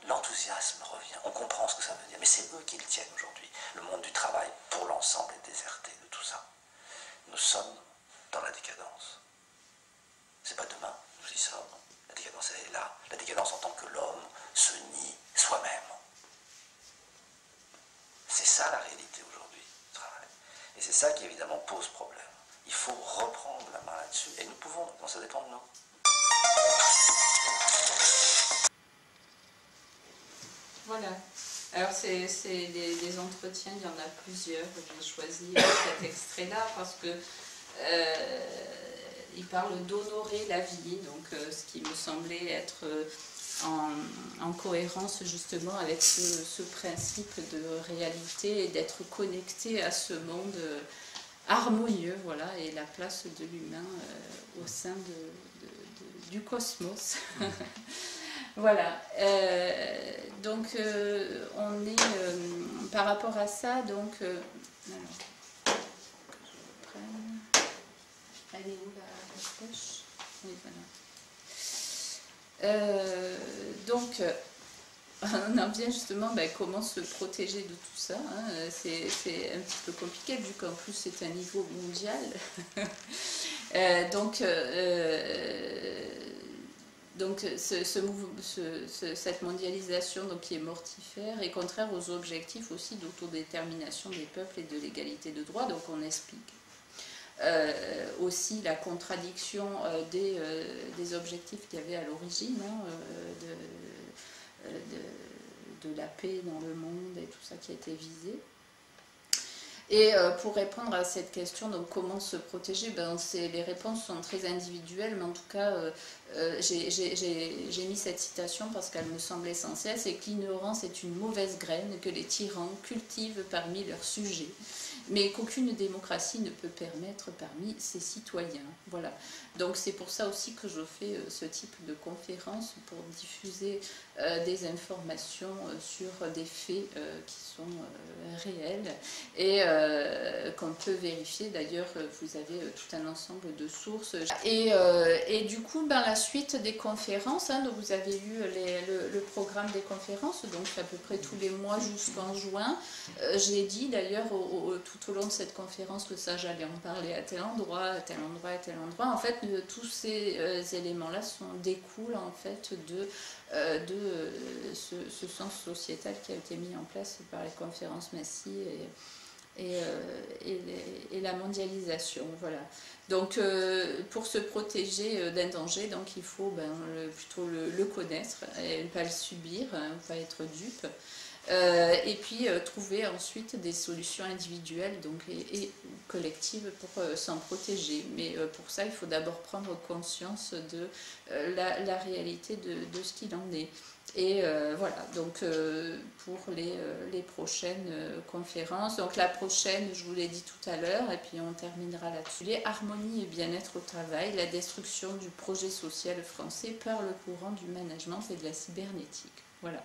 l'enthousiasme revient, on comprend ce que ça veut dire, mais c'est eux qui le tiennent aujourd'hui. Le monde du travail, pour l'ensemble, est déserté de tout ça. Nous sommes dans la décadence. C'est pas demain, nous y sommes. La décadence, elle est là. La décadence en tant que l'homme se nie soi-même. C'est ça la réalité aujourd'hui du travail. Et c'est ça qui évidemment pose problème. Il faut reprendre la main là-dessus. Et nous pouvons, donc ça dépend de nous. Voilà. Alors c'est des entretiens, il y en a plusieurs. J'ai choisi cet extrait-là parce que il parle d'honorer la vie, donc ce qui me semblait être en cohérence justement avec ce principe de réalité et d'être connecté à ce monde harmonieux, voilà, et la place de l'humain au sein du cosmos. Voilà, donc on est par rapport à ça, donc alors, elle est où la poche? Oui, voilà. Donc on en vient justement comment se protéger de tout ça, hein. C'est un petit peu compliqué vu qu'en plus c'est un niveau mondial. Donc cette mondialisation qui est mortifère est contraire aux objectifs aussi d'autodétermination des peuples et de l'égalité de droits. Donc on explique aussi la contradiction des objectifs qu'il y avait à l'origine, hein, de la paix dans le monde et tout ça qui a été visé. Et pour répondre à cette question, donc comment se protéger, les réponses sont très individuelles, mais en tout cas, j'ai mis cette citation parce qu'elle me semble essentielle, c'est que l'ignorance est une mauvaise graine que les tyrans cultivent parmi leurs sujets, mais qu'aucune démocratie ne peut permettre parmi ses citoyens. Voilà. Donc c'est pour ça aussi que je fais ce type de conférence, pour diffuser des informations sur des faits qui sont réels et qu'on peut vérifier. D'ailleurs, vous avez tout un ensemble de sources. Et du coup, la suite des conférences, hein, donc vous avez eu le programme des conférences, donc à peu près tous les mois jusqu'en juin. J'ai dit d'ailleurs tout au long de cette conférence que ça, j'allais en parler à tel endroit, à tel endroit, à tel endroit. En fait, tous ces éléments-là découlent en fait de ce sens sociétal qui a été mis en place par les conférences Massy et la mondialisation. Voilà. Donc pour se protéger d'un danger, donc il faut plutôt le connaître et ne pas le subir, hein, ne pas être dupe. Et puis trouver ensuite des solutions individuelles et collectives pour s'en protéger. Mais pour ça, il faut d'abord prendre conscience de la réalité de ce qu'il en est. Et voilà, donc pour les prochaines conférences, donc la prochaine, je vous l'ai dit tout à l'heure, et puis on terminera là-dessus. Les harmonie et bien-être au travail, la destruction du projet social français par le courant du management et de la cybernétique. Voilà.